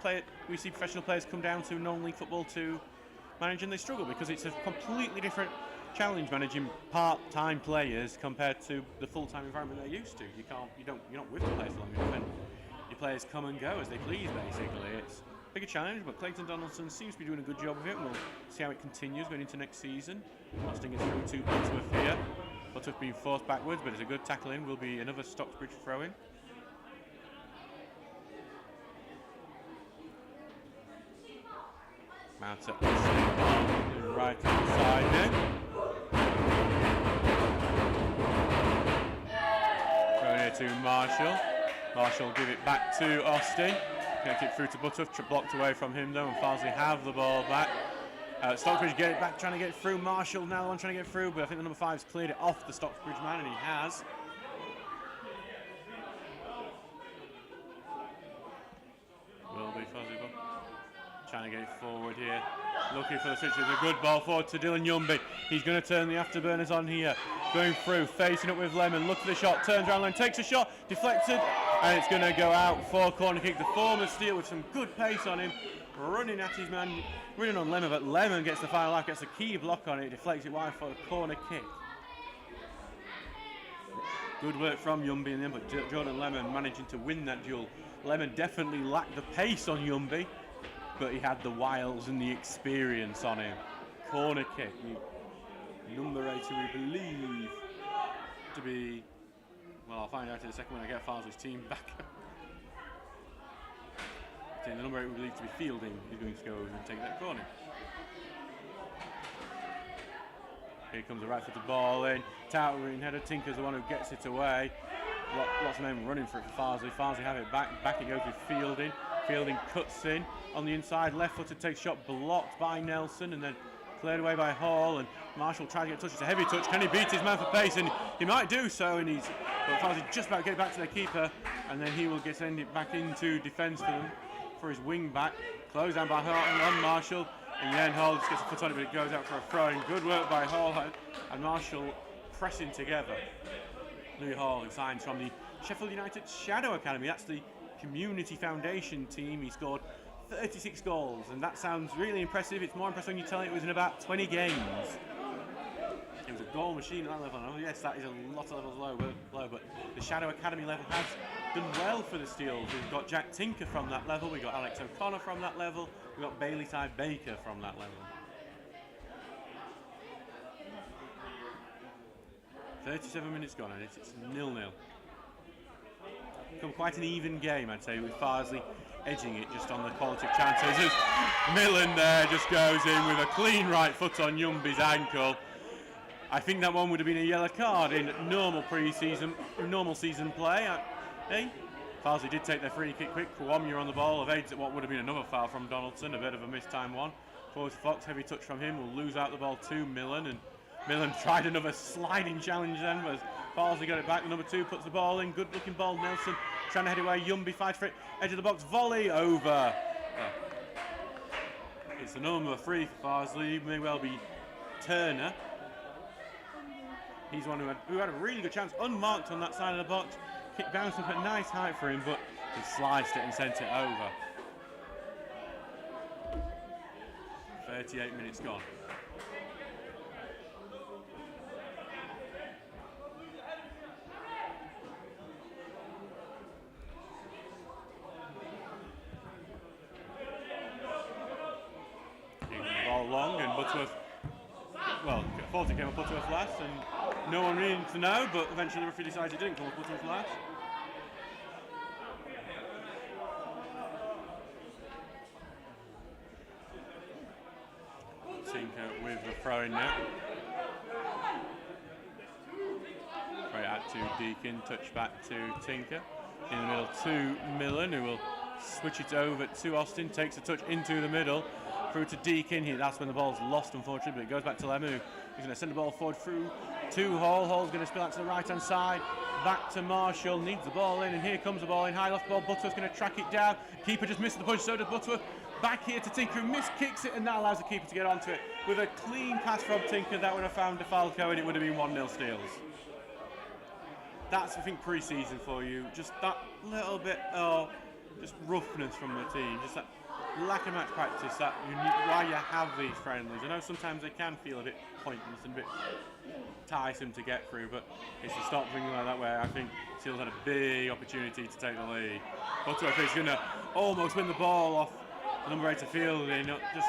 we see professional players come down to non-league football to manage, and they struggle because it's a completely different challenge managing part-time players compared to the full-time environment they're used to. You're not with the players long enough, and your players come and go as they please, basically. It's a bigger challenge, but Clayton Donaldson seems to be doing a good job of it, and we'll see how it continues going into next season. Austin gets through 2 points worth here. Butterf being forced backwards, but it's a good tackle in. Will be another Stocksbridge throw-in. Mount up right hand side now. Throwing it to Marshall. Marshall will give it back to Austin. Get it through to Butterworth, blocked away from him though, and Farsley have the ball back. Stocksbridge get it back, trying to get it through. Marshall now the one trying to get through, but I think the number 5's cleared it off the Stocksbridge man, and he has. Will be Farsley trying to get it forward here. Looking for the switch. It's a good ball forward to Dylan Yumby. He's going to turn the afterburners on here. Going through, facing up with Lemon. Look for the shot, turns around, Lemon takes a shot, deflected, and it's going to go out for corner kick. The former Steele with some good pace on him, running at his man, running on Lemon, but Lemon gets the final lap, gets a key block on it, deflects it wide for a corner kick. Good work from Yumby and then, but Jordan Lemon managing to win that duel. Lemon definitely lacked the pace on Yumby, but he had the wiles and the experience on him. Corner kick. Number 8, we believe to be, well, I'll find out in a second when I get Farsley's team back. The number 8 we believe to be Fielding is going to go and take that corner. Here comes the right-footed ball in. Towering header. Tinker's the one who gets it away. Lots of men running for it for Farsley. Farsley have it back. Back it goes with Fielding. Fielding cuts in on the inside. Left-footed takes shot, blocked by Nelson, and then cleared away by Hall, and Marshall tries to get a touch. It's a heavy touch. Can he beat his man for pace? And he might do so, and but Farsley just about to get it back to their keeper, and then he will send it back into defence for them, for his wing back. Closed down by Hall on Marshall. In the end, Hall just gets a foot on it, but it goes out for a throw. And good work by Hall and Marshall pressing together. Louis Hall, who signs from the Sheffield United Shadow Academy. That's the community foundation team. He scored 36 goals, and that sounds really impressive. It's more impressive when you tell it was in about 20 games. It was a goal machine at that level. Oh, yes, that is a lot of levels low, but the Shadow Academy level has done well for the Steels. We've got Jack Tinker from that level, we've got Alex O'Connor from that level, we've got Bailey Ty Baker from that level. 37 minutes gone, and it's 0-0. Become quite an even game, I'd say, with Farsley edging it just on the quality of chances. Millen there just goes in with a clean right foot on Yumby's ankle. I think that one would have been a yellow card in normal season play. Farsley did take their free kick quick. Kwamya on the ball evades what would have been another foul from Donaldson, a bit of a mistimed one. Forwards Fox, heavy touch from him, will lose out the ball to Millen, and Millen tried another sliding challenge then, but Farsley got it back. The number 2 puts the ball in, good looking ball. Nelson trying to head away. Yumby fights for it, edge of the box, volley over. It's the number 3 for Farsley, may well be Turner. He's one who had a really good chance, unmarked on that side of the box. Kick bounced up at nice height for him, but he sliced it and sent it over. 38 minutes gone. Long, and Butterworth, well, I thought it came up Butterworth last, and no one really needed to know, but eventually the referee decided it didn't come up Butterworth last. Tinker with the throw in now. Right out to Deacon, touch back to Tinker. In the middle to Millen, who will switch it over to Austin, takes a touch into the middle. Through to Deacon here, that's when the ball's lost unfortunately, but it goes back to Lemu. He's going to send the ball forward through to Hall. Hall's going to spill out to the right hand side, back to Marshall, needs the ball in, and here comes the ball in, high left ball. Butterworth's going to track it down. Keeper just missed the punch, so does Butterworth. Back here to Tinker, who kicks it, and that allows the keeper to get onto it. With a clean pass from Tinker, that would have found DeFalco, and it would have been 1-0 Steels. That's, I think, pre-season for you. Just that little bit of just roughness from the team, just that lack of match practice, that why you have these friendlies. I know sometimes they can feel a bit pointless and a bit tiresome to get through, but it's to stop things like that where I think Steels had a big opportunity to take the lead. Butterworth is going to almost win the ball off the number 8 to Fielding. Just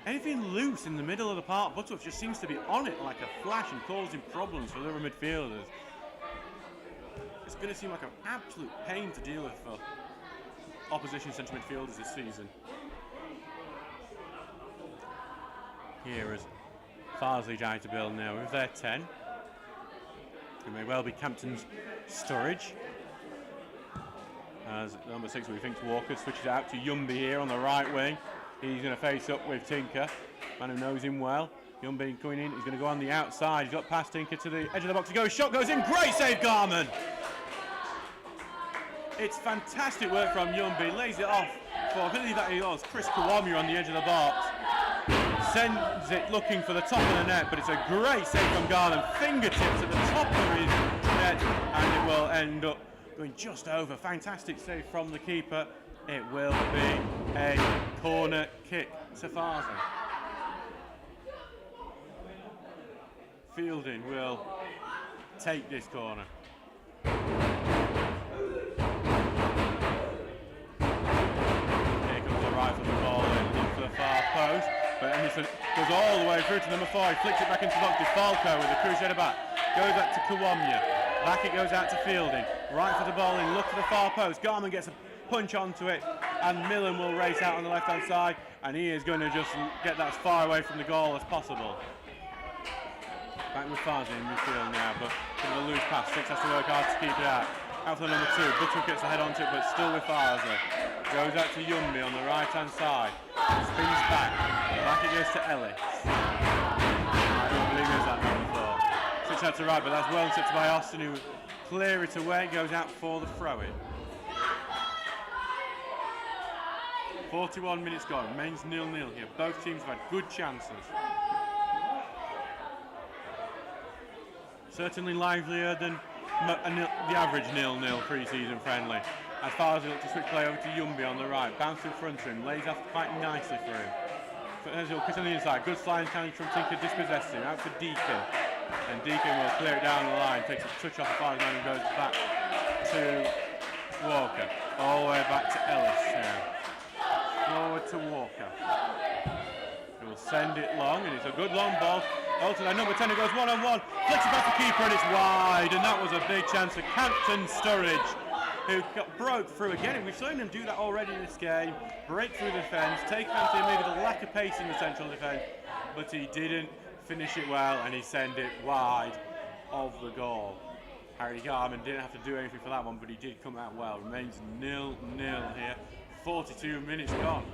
anything loose in the middle of the park, Butterworth just seems to be on it like a flash and causing problems for the other midfielders. It's going to seem like an absolute pain to deal with for opposition centre midfielders this season. here as Farsley trying to build now with their 10. It may well be Campton's Sturridge. As number 6, we think Walker switches it out to Yumby here on the right wing. He's going to face up with Tinker, man who knows him well. Yumby going in, he's going to go on the outside. He's got past Tinker to the edge of the box to go. Shot goes in, great save, Garman! It's fantastic work from Yumby, lays it off for, I believe that he was Chris Kawamia on the edge of the box. Sends it looking for the top of the net, but it's a great save from Garland. Fingertips at the top of his net, and it will end up going just over. Fantastic save from the keeper. It will be a corner kick to Farsley. Fielding will take this corner. Here comes the right from the ball in for the far post. But Emerson goes all the way through to number 4. He flicks it back into the box. Falco with the crusader back. Goes back to Kawamia. Back it goes out to Fielding. Right for the ball in. Look for the far post. Garman gets a punch onto it. And Millen will race out on the left-hand side. And he is going to just get that as far away from the goal as possible. Back with Farsley in midfield now. But with a loose pass. Six has to work hard to keep it out. Out for the number 2. Butterworth gets the head onto it, but still with Farsley. Goes out to Yumby on the right-hand side. Spins back. Back it goes to Ellis. I don't believe there's that number 4. Switch out to right, but that's well set by Austin, who clear it away. Goes out for the throw-in. 41 minutes gone. Remains 0-0 here. Both teams have had good chances. Certainly livelier than the average 0-0 pre-season friendly. As far as he looks to switch play over to Yumby on the right, bounce in front of him, lays off quite nicely for him. As he'll cut on the inside, good sliding challenge from Tinker, dispossessed him, out for Deacon. And Deacon will clear it down the line, takes a touch off the far line and goes back to Walker. All the way back to Ellis now. Forward to Walker. He will send it long, and it's a good long ball. Also, that number 10 goes one-on-one, flicks it past the keeper, and it's wide. And that was a big chance for Campton Sturridge, who broke through again. We've seen him do that already in this game. Break through the defence, take fancy maybe the lack of pace in the central defence, but he didn't finish it well, and he sent it wide of the goal. Harry Garman didn't have to do anything for that one, but he did come out well. Remains 0-0 here. 42 minutes gone.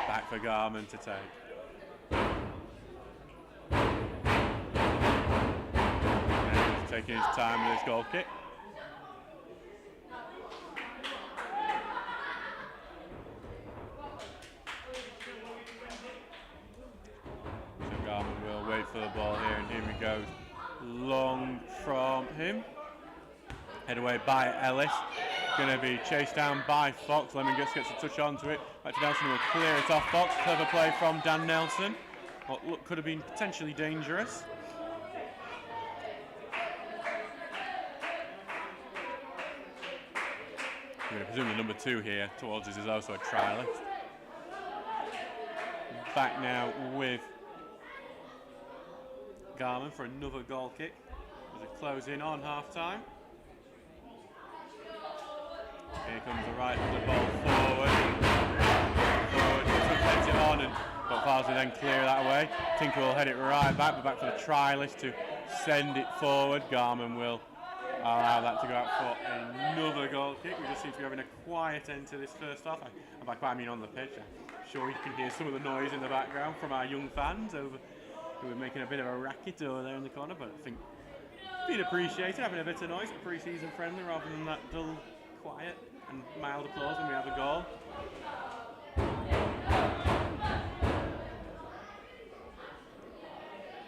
Back for Garman to take. Taking his time with his goal kick. So Garman will wait for the ball here, and here he goes. Long from him. Head away by Ellis. Going to be chased down by Fox. Lemon gets a touch onto it. Back to Nelson, will clear it off Fox. Clever play from Dan Nelson. What could have been potentially dangerous. I'm going to presume the number 2 here towards us is also a trialist. Back now with Garman for another goal kick as it close in on half-time. Here comes the right of the ball forward. Heads it on, but Farsley then clear that away. Tinker will head it right back, but back for the trialist to send it forward. Garman will allow that to go out for another goal kick. We just seem to be having a quiet end to this first half. And by quiet I mean on the pitch. I'm sure you can hear some of the noise in the background from our young fans over who are making a bit of a racket over there in the corner, but I think being appreciated, having a bit of noise, pre-season friendly rather than that dull, quiet and mild applause when we have a goal.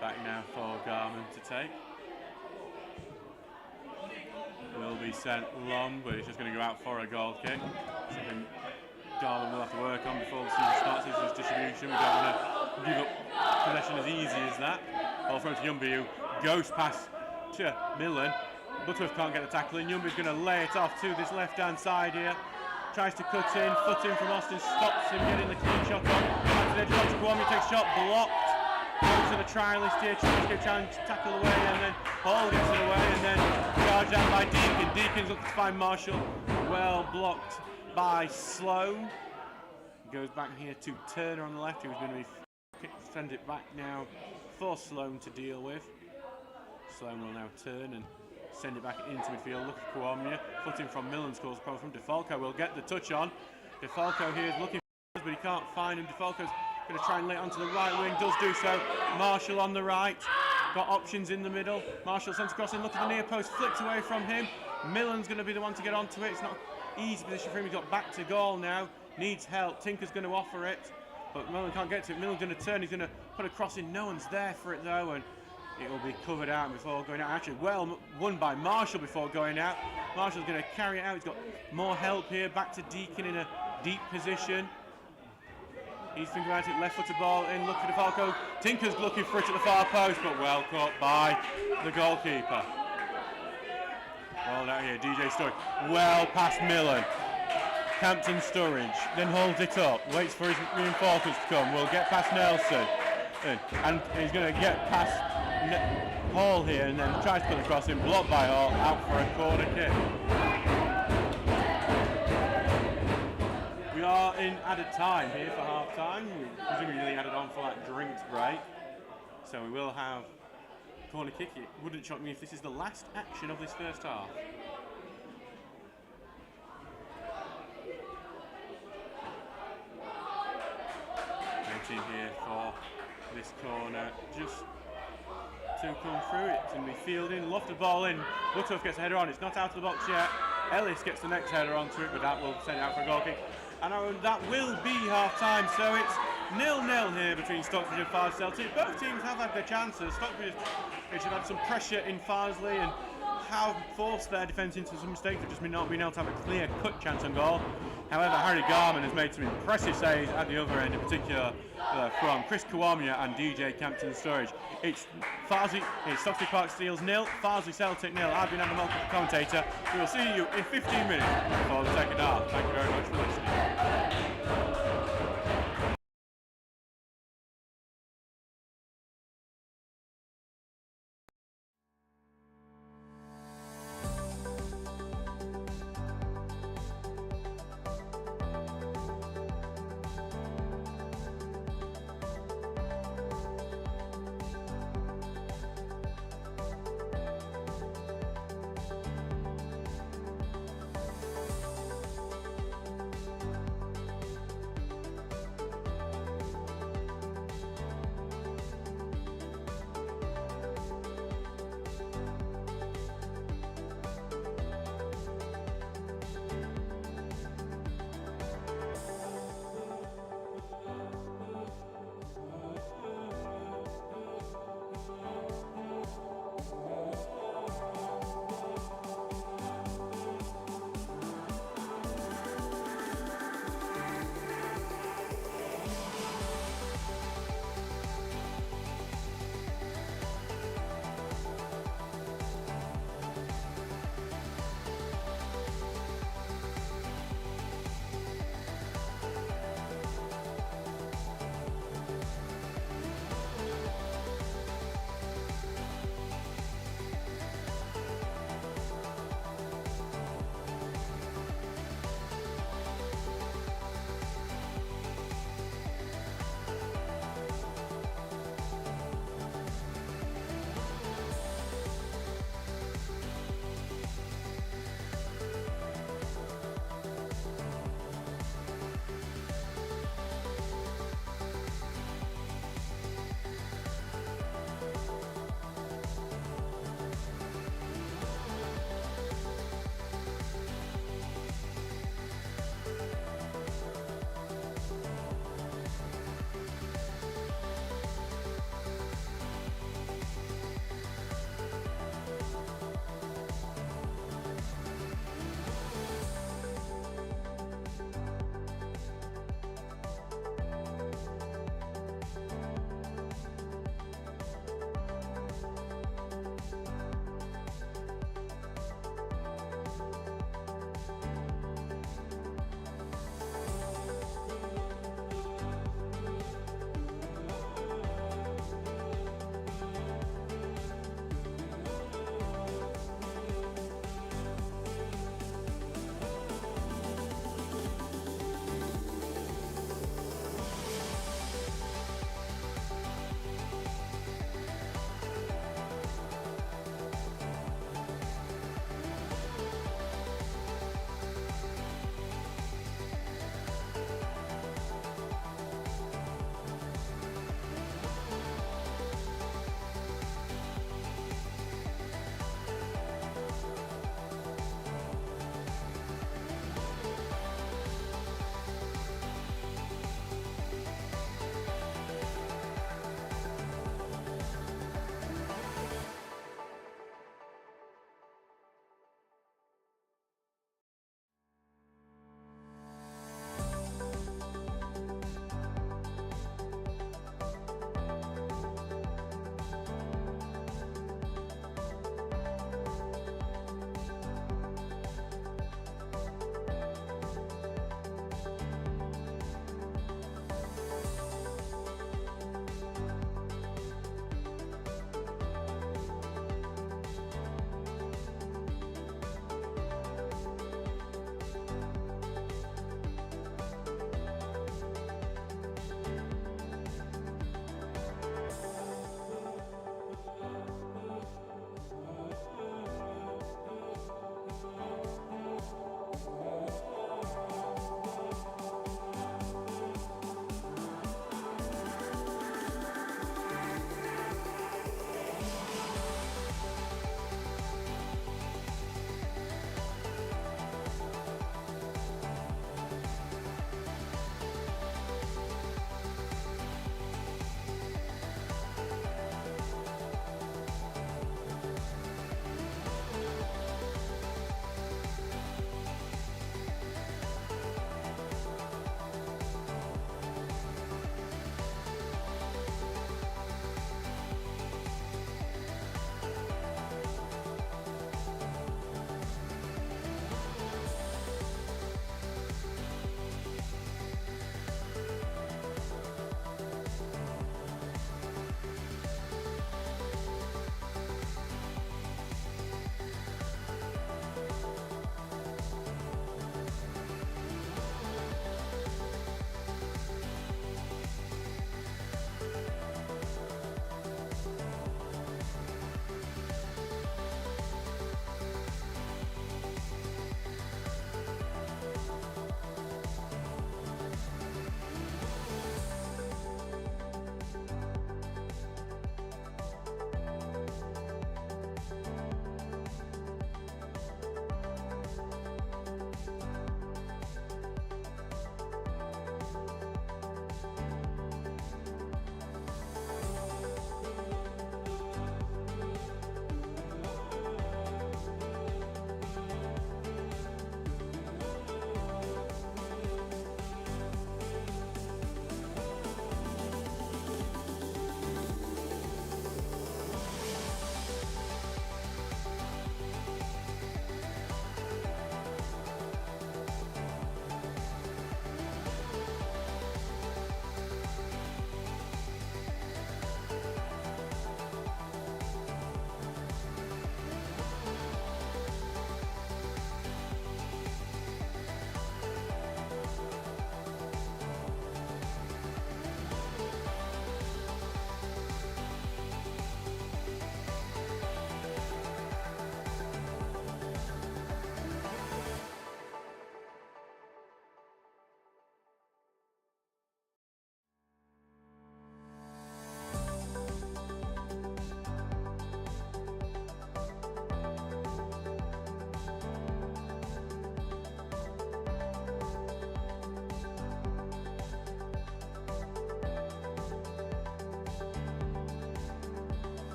Back now for Garman to take. Will be sent long, but it's just going to go out for a goal kick. Something Garman will have to work on before the season starts. This is distribution. We don't want to give up possession as easy as that. Ball thrown to Yumby, who goes past to Millen. Butterworth can't get the tackle in. Yumby's going to lay it off to this left-hand side here. Tries to cut in, foot in from Austin, stops him getting the clean shot on. Back to the edge, Kawamia takes shot, blocked. Goes to the trialist here, trying to tackle away, and then Hall gets it away, and then charged out by Deacon. Deacon's looking to find Marshall, well blocked by Sloan. Goes back here to Turner on the left, who's going to be send it back now for Sloan to deal with. Sloan will now turn and send it back into midfield. Look at Kwamia. Footing from Millen scores a problem from DeFalco. Will get the touch on. DeFalco here is looking for us, but he can't find him. DeFalco's going to try and lay it onto the right wing. Does do so. Marshall on the right. Got options in the middle. Marshall sends across in. Look at the near post. Flicked away from him. Millen's going to be the one to get onto it. It's not an easy position for him. He's got back to goal now. Needs help. Tinker's going to offer it, but Millen can't get to it. Millen's going to turn. He's going to put a cross in. No one's there for it though, and it will be covered out before going out. Actually, well won by Marshall before going out. Marshall's going to carry it out. He's got more help here. Back to Deacon in a deep position. He's thinking about it. Left-footed ball in. Look at DeFalco. Tinker's looking for it at the far post, but well caught by the goalkeeper. Well out here, DJ Sturridge. Well past Millen. Campton Sturridge then holds it up. Waits for his reinforcements to come. Will get past Nelson. And he's going to get past Hall here, and then tries to put the cross in, blocked by Hall, out for a corner kick. We are in added time here for half time. We presumably added on for that drinks break. So we will have corner kick. It wouldn't shock me if this is the last action of this first half. Waiting here for this corner just to come through. It's going to be fielding, lofted ball in. Buttoff gets a header on. It's not out of the box yet. Ellis gets the next header onto it, but that will send it out for a goal kick. And that will be half time. So it's 0-0 here between Stocksbridge and Farsley Celtic. Both teams have had their chances. Stocksbridge have had some pressure in Farsley and have forced their defence into some mistakes. They've just not been able to have a clear-cut chance on goal. However, Harry Garman has made some impressive saves at the other end, in particular from Chris Kwamia and DJ Campton Sturridge. It's Stocksbridge Park Steels 0, Farsley Celtic 0. I've been Adam Allcroft, commentator. We will see you in 15 minutes for the second half. Thank you very much for listening.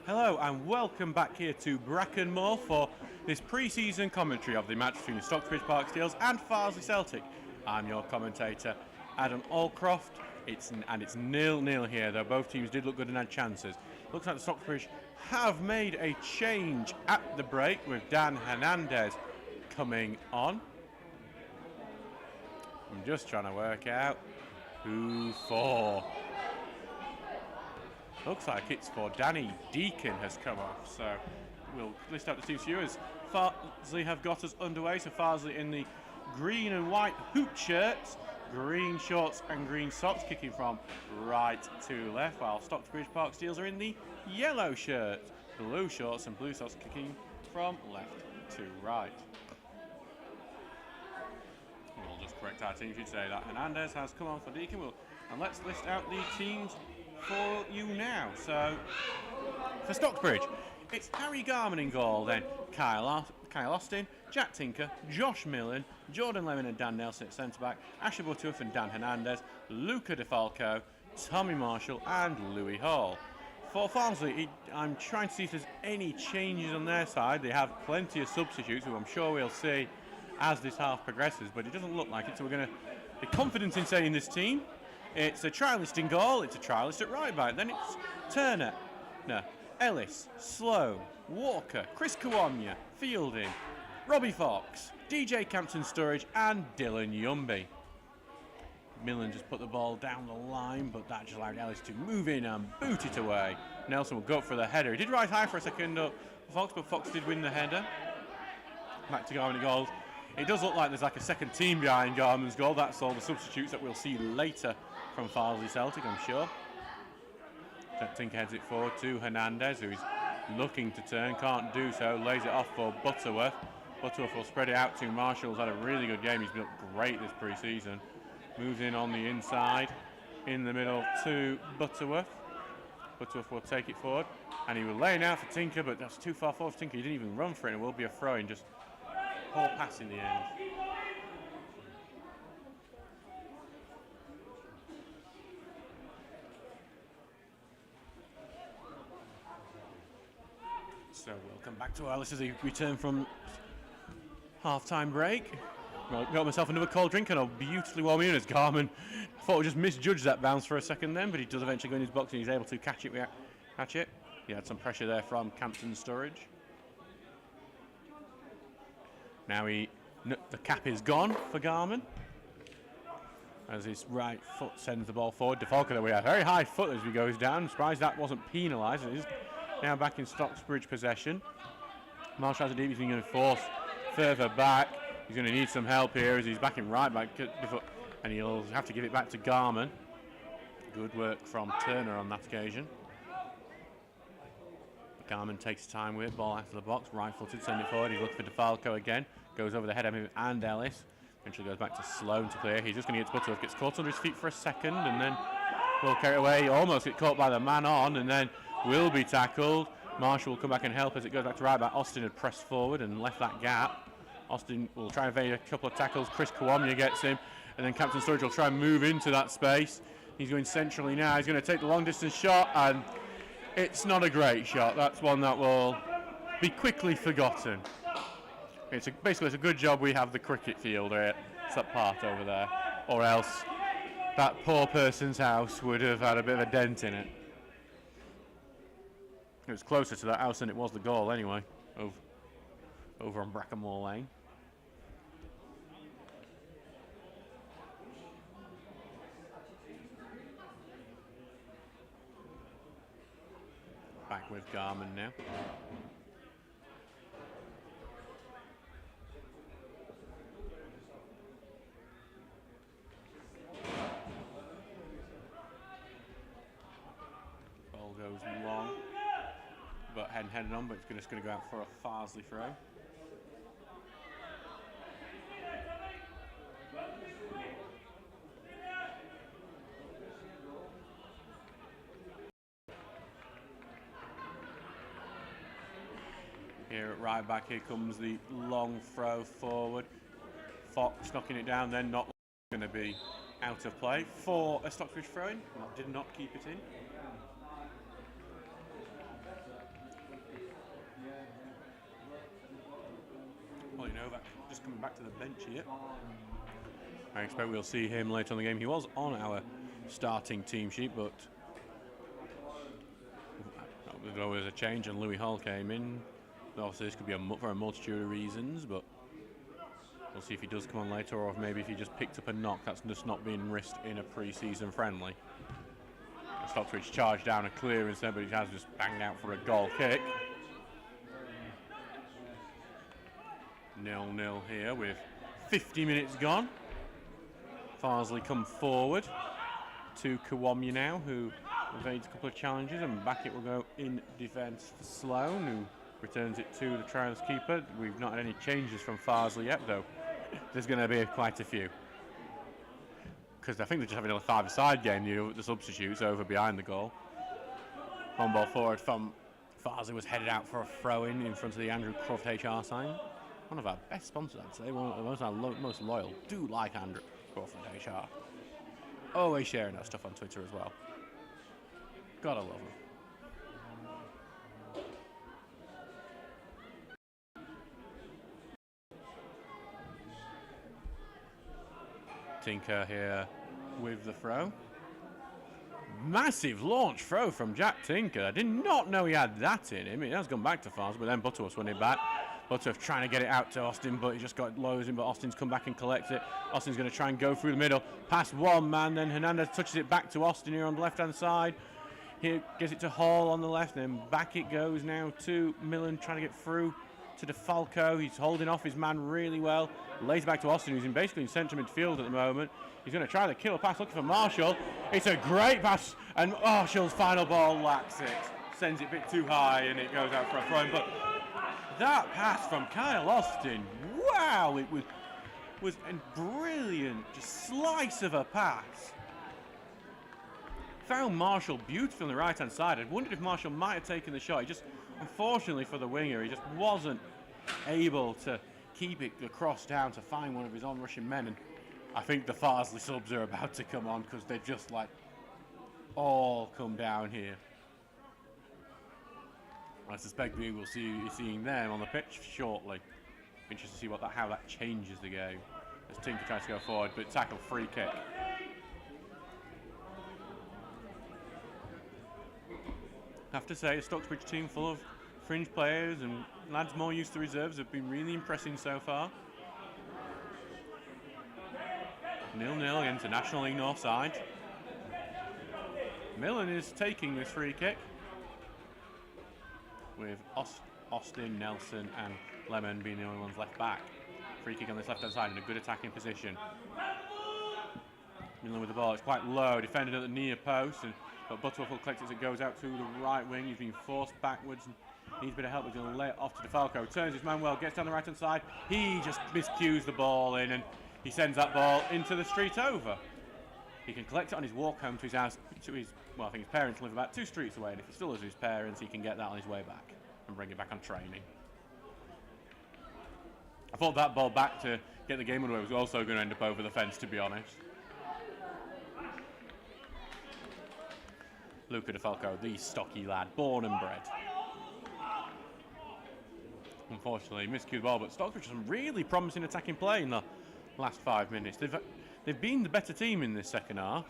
Hello and welcome back here to Brackenmore for this pre-season commentary of the match between Stocksbridge Park Steels and Farsley Celtic. I'm your commentator, Adam Allcroft. It's 0-0 here, though both teams did look good and had chances. Looks like the Stocksbridge have made a change at the break with Dan Hernandez coming on. I'm just trying to work out who for. Looks like it's for Danny Deacon has come off, so we'll list out the teams for you as Farsley have got us underway. So Farsley in the green and white hoop shirts, green shorts and green socks, kicking from right to left, while Stocksbridge Park Steels are in the yellow shirts, blue shorts and blue socks, kicking from left to right. We'll just correct our team sheet today that Hernandez has come on for Deacon. And let's list out the teams for you now. So for Stocksbridge, it's Harry Garman in goal, then Kyle Austin, Jack Tinker, Josh Millen, Jordan Lemon and Dan Nelson at centre back, Asher Butterworth and Dan Hernandez, Luca DeFalco, Tommy Marshall and Louis Hall. For Farsley, I'm trying to see if there's any changes on their side. They have plenty of substitutes, who I'm sure we'll see as this half progresses, but it doesn't look like it, so we're going to be confident in saying this team. It's a trialist in goal, it's a trialist at right back, then it's Turner, Ellis, Sloan, Walker, Chris Kawamya, Fielding, Robbie Fox, DJ Campton Sturridge and Dylan Yumby. Millen just put the ball down the line, but that just allowed Ellis to move in and boot it away. Nelson will go up for the header. He did rise high for a second up Fox, but Fox did win the header. Back to Garman goals. It does look like there's like a second team behind Garman's goal. That's all the substitutes that we'll see later from Farsley Celtic, I'm sure. Tinker heads it forward to Hernandez, who's looking to turn, can't do so, lays it off for Butterworth. Butterworth will spread it out to Marshall, who's had a really good game. He's been great this pre-season. Moves in on the inside, in the middle to Butterworth. Butterworth will take it forward, and he will lay it out for Tinker, but that's too far forward for Tinker. He didn't even run for it, and it will be a throw-in, just poor pass in the end. So we'll come back to Ellis as he return from half-time break. Well, got myself another cold drink and I'll beautifully warm in as Garman. I thought I just misjudged that bounce for a second then, but he does eventually go in his box and he's able to catch it. He had some pressure there from Campton Sturridge. Now the cap is gone for Garman as his right foot sends the ball forward. DeFalco, that we have very high foot as he goes down. I'm surprised that wasn't penalised. It is now back in Stocksbridge possession. Marshall has a deep, he's going to force further back. He's going to need some help here as he's back in right back, and he'll have to give it back to Garman. Good work from Turner on that occasion. Garman takes time with it, ball after the box, right-footed, send it forward. He's looking for DeFalco again, goes over the head of him and Ellis. Eventually goes back to Sloan to clear. He's just going to get to Butterworth, gets caught under his feet for a second, and then will carry it away. Almost get caught by the man on, and then will be tackled. Marshall will come back and help as it goes back to right back. Austin had pressed forward and left that gap. Austin will try and evade a couple of tackles. Chris Kawamya gets him, and then Captain Sturridge will try and move into that space. He's going centrally now. He's going to take the long distance shot, and it's not a great shot. That's one that will be quickly forgotten. Basically, it's a good job we have the cricket field at that part over there, or else that poor person's house would have had a bit of a dent in it. It was closer to that house than it was the goal anyway, over on Brackenmore Lane. Back with Garman now. Ball goes long, but heading on, but it's just going to go out for a Farsley throw. Here at right back, here comes the long throw forward. Fox knocking it down, then not going to be out of play for a Stocksbridge throw-in. Did not keep it in. Ollie Novak just coming back to the bench here. I expect we'll see him later on the game. He was on our starting team sheet, but there was a change and Louis Hall came in. Obviously, this could be for a multitude of reasons, but we'll see if he does come on later, or if maybe if he just picked up a knock that's just not being risked in a pre-season friendly. Stocksbridge charged down a clear instead, but he has just banged out for a goal kick. 0-0 here with 50 minutes gone. Farsley come forward to Kawamya now, who evades a couple of challenges, and back it will go in defence for Sloan, who returns it to the trials keeper. We've not had any changes from Farsley yet, though there's going to be quite a few. Because I think they're just having a five-a-side game, the substitutes over behind the goal. One ball forward from Farsley was headed out for a throw-in in front of the Andrew Croft HR sign. One of our best sponsors, I'd say, one of our most loyal. Do like Andrew Crawford HR. Always sharing that stuff on Twitter as well. Gotta love him. Tinker here with the throw. Massive launch throw from Jack Tinker. I did not know he had that in him. It has gone back to Farsley, but then Butterworth won it back. Butterworth trying to get it out to Austin, but he just got lows in, but Austin's come back and collects it. Austin's going to try and go through the middle, past one man, then Hernandez touches it back to Austin here on the left-hand side. He gives it to Hall on the left, then back it goes now to Millen, trying to get through to DeFalco. He's holding off his man really well. Lays back to Austin, who's basically in central midfield at the moment. He's going to try the killer pass, looking for Marshall. It's a great pass, and Marshall's final ball lacks it. Sends it a bit too high, and it goes out for a throw. But that pass from Kyle Austin, wow, it was a brilliant just slice of a pass. Found Marshall beautifully on the right-hand side. I wondered if Marshall might have taken the shot. He just, unfortunately for the winger, he just wasn't able to keep it across down to find one of his on-rushing men. And I think the Farsley subs are about to come on because they've just like all come down here. I suspect we will see seeing them on the pitch shortly. Interested to see how that changes the game as Tinker tries to go forward, but tackle free kick. I have to say, a Stocksbridge team full of fringe players and lads more used to reserves have been really impressing so far. 0-0 against the National League North side. Millen is taking this free kick with Austin, Nelson and Lemon being the only ones left back. Free kick on this left-hand side in a good attacking position. Millen with the ball, it's quite low, defended at the near post, but Butterworth will collect it as it goes out to the right wing. He's been forced backwards and needs a bit of help. He's going to lay it off to DeFalco. Turns his man well, gets down the right-hand side. He just miscues the ball in and he sends that ball into the street over. He can collect it on his walk home to his house, well, I think his parents live about 2 streets away, and if he still lives with his parents, he can get that on his way back and bring it back on training. I thought that ball back to get the game underway was also going to end up over the fence, to be honest. Luca DeFalco, the stocky lad, born and bred. Unfortunately, miscued the ball, but Stocksbridge has some really promising attacking play in the last 5 minutes. They've been the better team in this second half.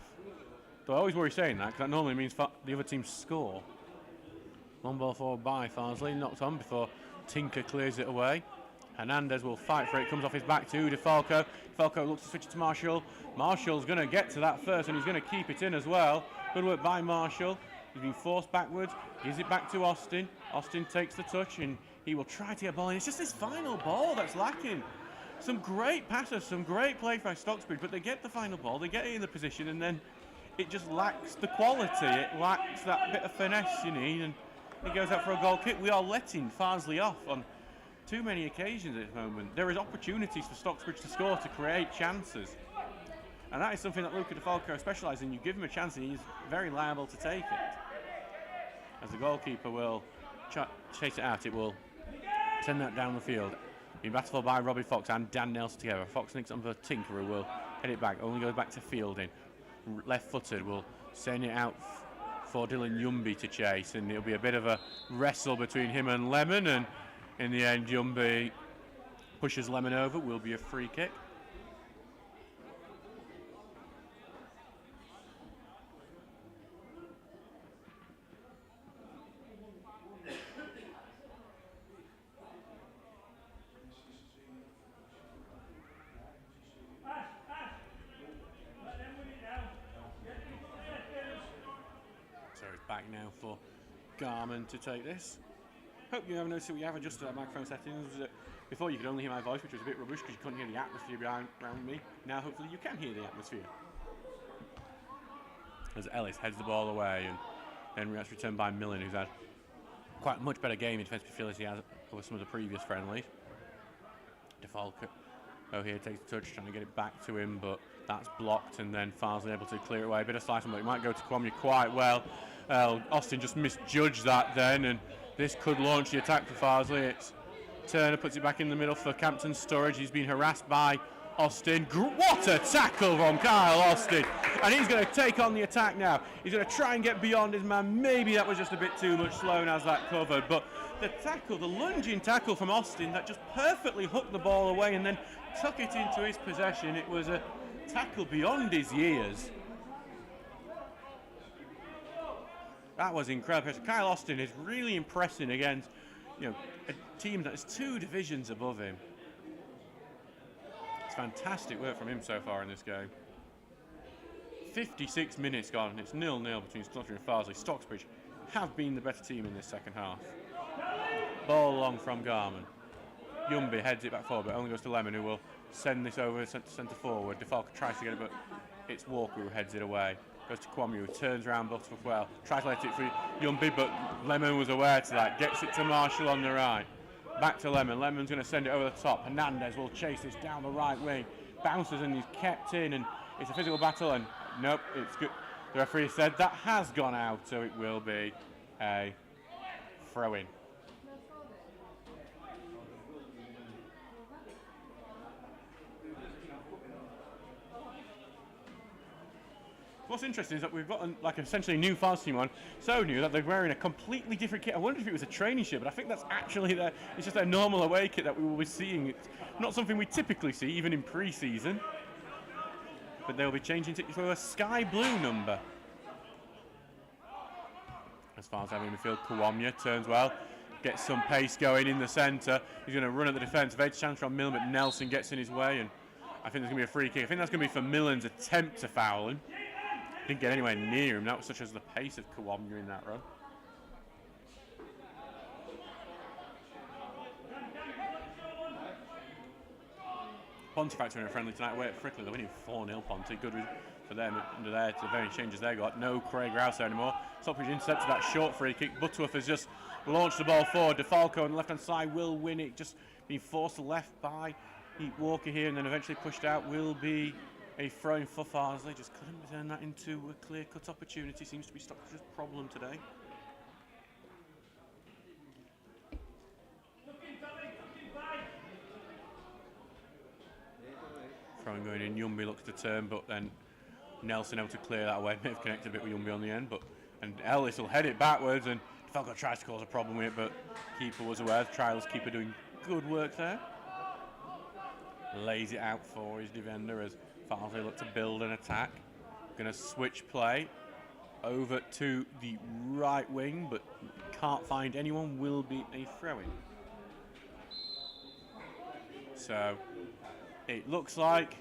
Though I always worry saying that, because that normally means the other team score. One ball forward by Farsley, knocked on before Tinker clears it away. Hernandez will fight for it, comes off his back to DeFalco. DeFalco looks to switch it to Marshall. Marshall's going to get to that first, and he's going to keep it in as well. Good work by Marshall. He's been forced backwards, gives it back to Austin. Austin takes the touch, and he will try to get a ball in. It's just this final ball that's lacking. Some great passes, some great play by Stocksbridge, but they get the final ball, they get it in the position, and then it just lacks the quality. It lacks that bit of finesse you need, and it goes out for a goal kick. We are letting Farsley off on too many occasions at the moment. There is opportunities for Stocksbridge to score, to create chances. And that is something that Luca DeFalco specialises in. You give him a chance and he's very liable to take it. As the goalkeeper will chase it out, it will send that down the field. Being battled for by Robbie Fox and Dan Nelson together. Fox nicks on for Tinker, who will head it back. Only goes back to fielding. Left-footed will send it out for Dylan Yumby to chase, and it'll be a bit of a wrestle between him and Lemon, and in the end Yumby Pushes Lemon over, will be a free kick. So it's back now for Garmin to take this. Hope you have noticed that we have adjusted our microphone settings. Before you could only hear my voice, which was a bit rubbish because you couldn't hear the atmosphere around me. Now hopefully you can hear the atmosphere. As Ellis heads the ball away, and then that's returned by Millen, who's had quite a much better game in defensive field as he has over some of the previous friendlies. DeFalco here takes a touch, trying to get it back to him, but that's blocked, and then Farsley able to clear it away. A bit of slicing, but it might go to Kwame quite well. Austin just misjudged that then, and this could launch the attack for Farsley. It's Turner puts it back in the middle for Campton Sturridge. He's been harassed by Austin. What a tackle from Kyle Austin. And he's going to take on the attack now. He's going to try and get beyond his man. Maybe that was just a bit too much. Sloan has that covered. But the tackle, the lunging tackle from Austin that just perfectly hooked the ball away and then took it into his possession. It was a tackle beyond his years. That was incredible. Kyle Austin is really impressing against, a team that is 2 divisions above him. It's fantastic work from him so far in this game. 56 minutes gone. It's 0-0 between Stocksbridge and Farsley. Stocksbridge have been the better team in this second half. Ball long from Garman. Yumby heads it back forward, but only goes to Lemon, who will send this over centre forward. DeFalco tries to get it, but it's Walker who heads it away. Goes to Kwame, who turns around Butterworth well. Tries to let it for Yumby, but Lemon was aware to that. Gets it to Marshall on the right. Back to Lemon. Lemon's going to send it over the top. Hernandez will chase this down the right wing. Bounces and he's kept in, and it's a physical battle, and nope, it's good. The referee said that has gone out, so it will be a throw-in. What's interesting is that we've got essentially a new Farsley team on, so new that they're wearing a completely different kit. I wondered if it was a training shirt, but I think that's actually it's just their normal away kit that we will be seeing. It's not something we typically see, even in pre-season. But they'll be changing to a sky blue number. As far as having in the field, Kawamia turns well, gets some pace going in the centre. He's going to run at the defence. Vague chance from Millen, but Nelson gets in his way, and I think there's going to be a free kick. I think that's going to be for Millen's attempt to foul him. Didn't get anywhere near him. That was such as the pace of Kawamia in that run. Pontefract are in a friendly tonight away at Frickley. They're winning 4-0 Ponty. Good for them under there to the very changes they got. No Craig Rouse there anymore. Stockbridge intercepted that short free kick. Butterworth has just launched the ball forward. DeFalco on the left hand side will win it. Just being forced left by Walker here, and then eventually pushed out will be a throw-in for Farsley. Just couldn't turn that into a clear-cut opportunity. Seems to be Stockbridge's problem today. Throwing going in, Yumby looks to turn, but then Nelson able to clear that away. May have connected a bit with Yumby on the end, and Ellis will head it backwards, and DeFalco tries to cause a problem with it, but keeper was aware. Trials keeper doing good work there. Lays it out for his defender as Farsley look to build an attack. Going to switch play over to the right wing, but can't find anyone. Will be a throw-in. So it looks like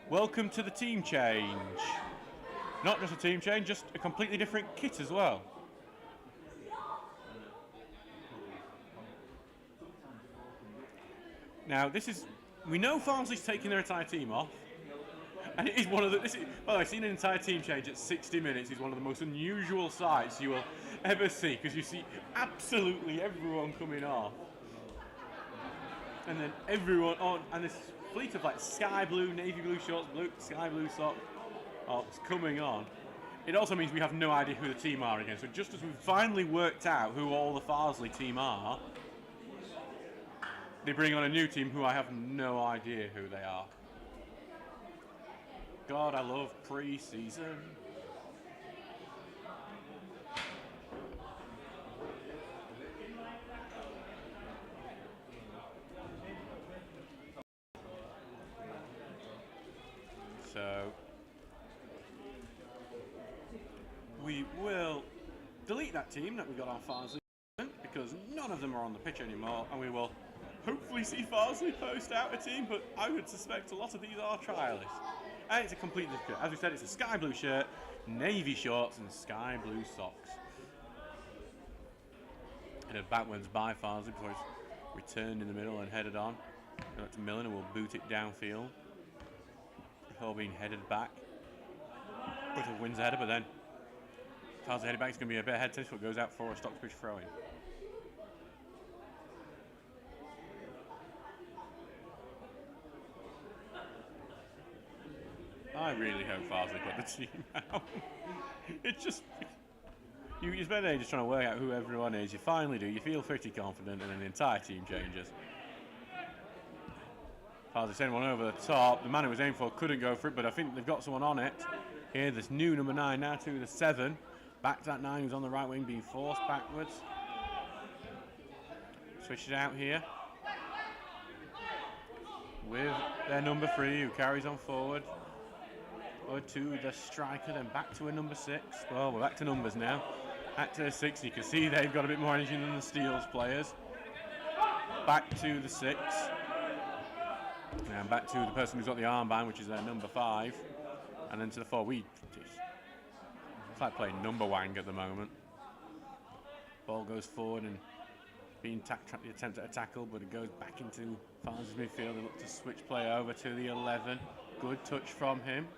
welcome to the team change. Not just a team change, just a completely different kit as well. Now we know Farsley's taking their entire team off. And it is one of the, well, I've seen an entire team change at 60 minutes. It's one of the most unusual sights you will ever see, because you see absolutely everyone coming off. And then everyone on, and this fleet of sky blue, navy blue shorts, sky blue socks, it's coming on. It also means we have no idea who the team are again. So just as we've finally worked out who all the Farsley team are, they bring on a new team who I have no idea who they are. God, I love pre-season. So we will delete that team that we got on Farsley because none of them are on the pitch anymore, and we will hopefully see Farsley post out a team, but I would suspect a lot of these are trialists. And it's a complete different. As we said, it's a sky blue shirt, navy shorts, and sky blue socks. Headed backwards by Farsley before it's returned in the middle and headed on. Go to Millen, and will boot it downfield before being headed back. Whittle wins the header, but then Farsley headed back. It's going to be a bit ahead to this, but goes out for a Stocksbridge throw-in. I really hope Farsley put the team out. It's just... You spend days just trying to work out who everyone is. You finally do. You feel pretty confident, and then the entire team changes. Farsley sent one over the top. The man who was aimed for couldn't go for it, but I think they've got someone on it. Here, this new number 9 now to the 7. Back to that 9 who's on the right wing, being forced backwards. Switch it out here with their number 3 who carries on forward. Or to the striker, then back to a number 6. Well, we're back to numbers now. Back to the 6. You can see they've got a bit more energy than the Steels players. Back to the 6. And back to the person who's got the armband, which is their number 5. And then to the 4. It's like playing number wang at the moment. Ball goes forward and being the attempt at a tackle, but it goes back into Farsley's midfield. They look to switch play over to the 11. Good touch from him.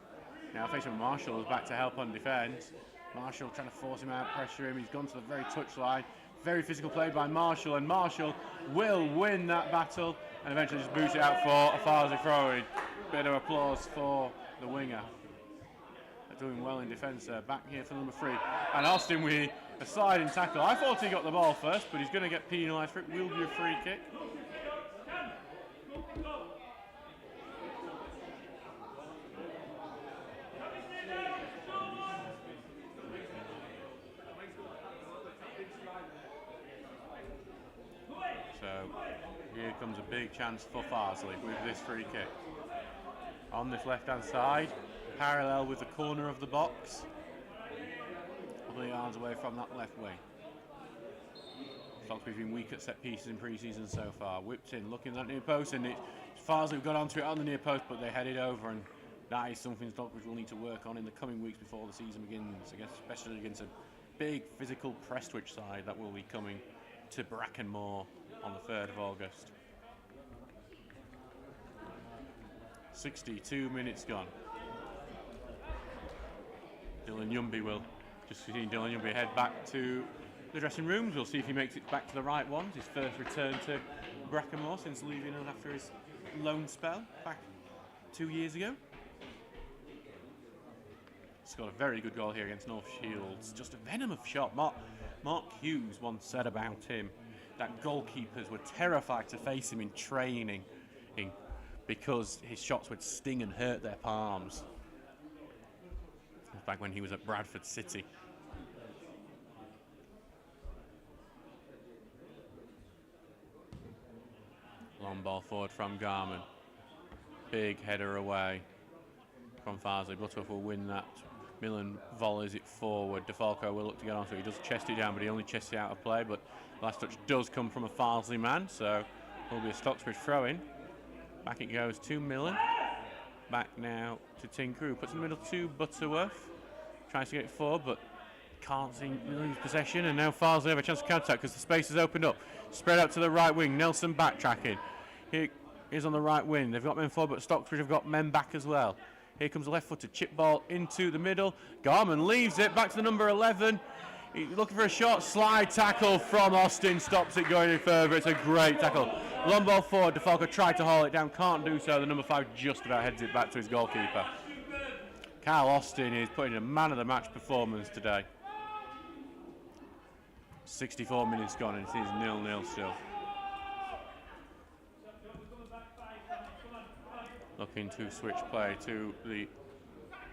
Now facing Marshall is back to help on defence. Marshall trying to force him out, pressure him. He's gone to the very touchline. Very physical play by Marshall, and Marshall will win that battle and eventually just boot it out for a Farsley throw-in. Bit of applause for the winger. They're doing well in defence there. Back here for number 3. And Austin with a sliding tackle. I thought he got the ball first, but he's going to get penalised for it. Will be a free kick. Here comes a big chance for Farsley with this free kick. On this left-hand side, parallel with the corner of the box. A couple of yards away from that left wing. Stocksbridge been weak at set pieces in pre-season so far. Whipped in, looking at that near post, and Farsley got onto it on the near post, but they headed over, and that is something Stocksbridge will need to work on in the coming weeks before the season begins, especially against a big physical Prestwich side that will be coming to Brackenmore on the 3rd of August. 62 minutes gone. Dylan Yumby will just see Dylan Yumby head back to the dressing rooms. We'll see if he makes it back to the right ones. His first return to Brackenmore since leaving after his loan spell back 2 years ago. Scored a very good goal here against North Shields. Just a venom of shot. Mark Hughes once said about him that goalkeepers were terrified to face him in training because his shots would sting and hurt their palms. Back when he was at Bradford City. Long ball forward from Garman. Big header away from Farsley. Butterworth will win that. Millen volleys it forward. DeFalco will look to get onto it. He does chest it down, but he only chests it out of play. But the last touch does come from a Farsley man, so will be a Stocksbridge throw-in. Back it goes to Millen. Back now to Tinker, who puts in the middle to Butterworth. Tries to get it forward, but can't seem to lose possession. And now Farsley have a chance to counter-attack because the space has opened up. Spread out to the right wing. Nelson backtracking. He is on the right wing. They've got men forward, but Stocksbridge have got men back as well. Here comes a left-footed chip ball into the middle. Garman leaves it back to the number 11. He's looking for a short slide tackle from Austin. Stops it going any further. It's a great tackle. Long ball forward. DeFalco tried to haul it down. Can't do so. The number 5 just about heads it back to his goalkeeper. Carl Austin is putting a man-of-the-match performance today. 64 minutes gone and it is 0-0 still. Looking to switch play to the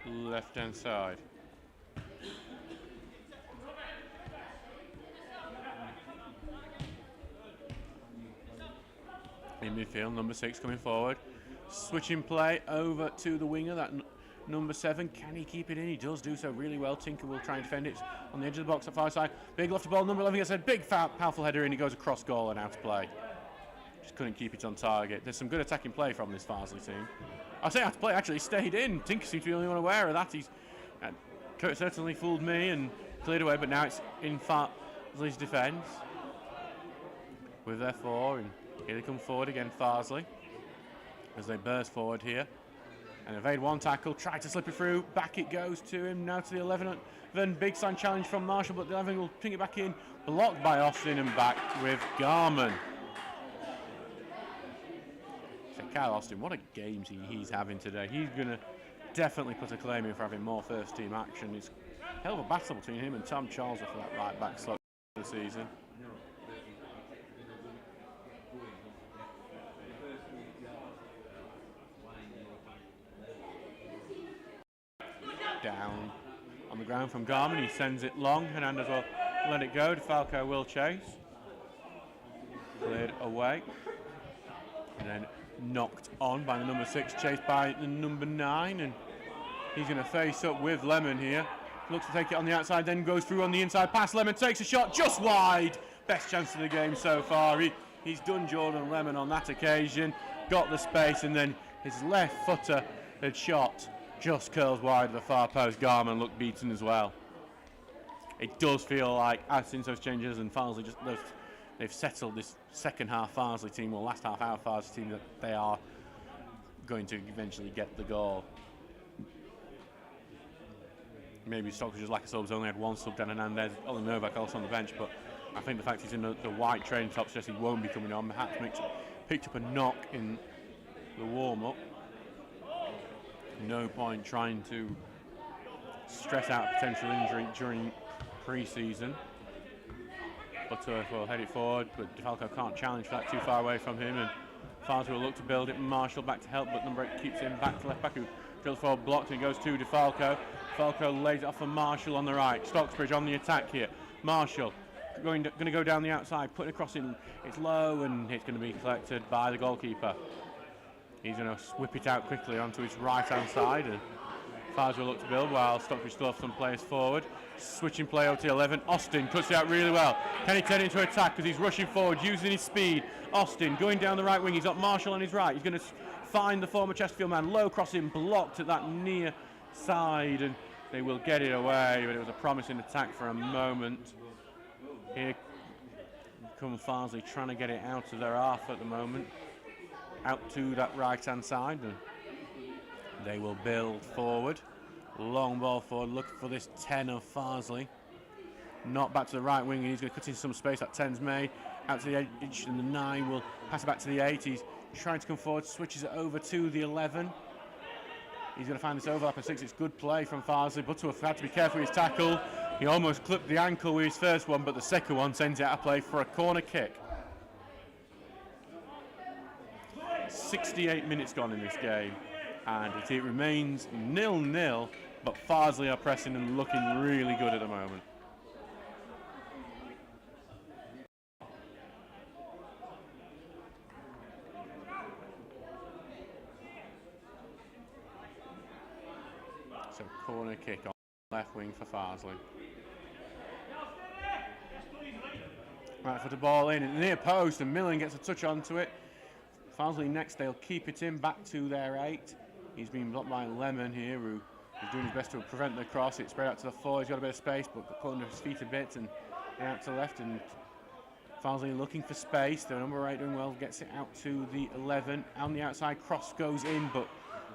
left-hand side. In midfield, number 6 coming forward. Switching play over to the winger, that number 7. Can he keep it in? He does do so really well. Tinker will try and defend it on the edge of the box at far side. Big lofty ball, number 11 gets a big powerful header in. He goes across goal and out to play. Just couldn't keep it on target. There's some good attacking play from this Farsley team. I say out to play, actually stayed in. Tinker seems to be the only one aware of that. He's certainly fooled me and cleared away, but now it's in Farsley's defence. With their 4, and here they come forward again, Farsley, as they burst forward here. And evade one tackle, try to slip it through, back it goes to him, now to the 11. Then big sign challenge from Marshall, but the 11 will ping it back in, blocked by Austin and back with Garman. So Kyle Austin, what a game he's having today. He's going to definitely put a claim in for having more first team action. It's a hell of a battle between him and Tom Charles for that right back slot of the season. Down on the ground from Garman, he sends it long. Hernandez will let it go. DeFalco will chase. Cleared away. And then knocked on by the number 6, chased by the number 9. And he's going to face up with Lemon here. Looks to take it on the outside, then goes through on the inside pass. Lemon takes a shot just wide. Best chance of the game so far. He's done Jordan Lemon on that occasion. Got the space, and then his left footer had shot. Just curls wide of the far post. Garman looked beaten as well. It does feel like, since those changes and Farsley they've settled this second half Farsley team, or last half our Farsley team, that they are going to eventually get the goal. Maybe Stocksbridge's lack of subs only had 1 sub, Dan Hernandez, Olin Novak also on the bench, but I think the fact he's in the white training top suggests he won't be coming on. Perhaps picked up a knock in the warm-up. No point trying to stress out a potential injury during pre-season. Butterworth will head it forward, but DeFalco can't challenge for that, too far away from him, and Farsley will look to build it. Marshall back to help, but number 8 keeps him back to left back, who drills forward, blocked, and goes to DeFalco. DeFalco lays it off for Marshall on the right. Stocksbridge on the attack here. Marshall going to go down the outside, put it across in. It's low, and it's going to be collected by the goalkeeper. He's going to whip it out quickly onto his right-hand side, and Farsley will look to build while Stocksbridge still have some players forward. Switching play out to 11. Austin cuts it out really well. Can he turn it into an attack because he's rushing forward, using his speed? Austin going down the right wing. He's got Marshall on his right. He's going to find the former Chesterfield man. Low crossing, blocked at that near side, and they will get it away, but it was a promising attack for a moment. Here comes Farsley trying to get it out of their half at the moment. Out to that right-hand side, and they will build forward. Long ball forward, looking for this 10 of Farsley. Not back to the right wing, and he's going to cut in some space. That 10's made. Out to the edge, and the 9 will pass it back to the 8. He's trying to come forward, switches it over to the 11. He's going to find this overlap at 6. It's good play from Farsley. Butterworth had to be careful with his tackle. He almost clipped the ankle with his first one, but the second one sends it out of play for a corner kick. 68 minutes gone in this game, and it remains 0-0, but Farsley are pressing and looking really good at the moment. So corner kick on left wing for Farsley. Right foot the ball in at the near post, and Millen gets a touch onto it. Farsley next, they'll keep it in back to their 8. He's been blocked by Lemon here, who is doing his best to prevent the cross. It's spread out to the 4. He's got a bit of space, but put under his feet a bit, and out to the left. And Farsley looking for space. The number 8 doing well, gets it out to the 11. On the outside, cross goes in, but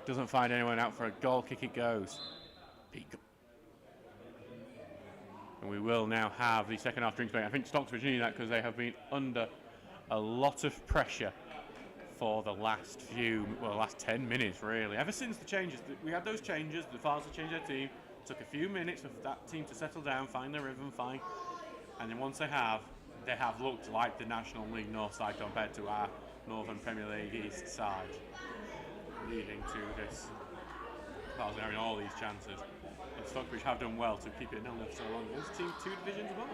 doesn't find anyone. Out for a goal kick it goes. And we will now have the second half drinks break. I think Stocksbridge need that because they have been under a lot of pressure for the last last 10 minutes really. Ever since the changes, we had those changes, the Farsley changed their team, took a few minutes for that team to settle down, find their rhythm, and then once they have looked like the National League North side compared to our Northern Premier League East side, leading to this Farsley having all these chances. And Stockbridge have done well to keep it 0-0 for so long. This team 2 divisions above.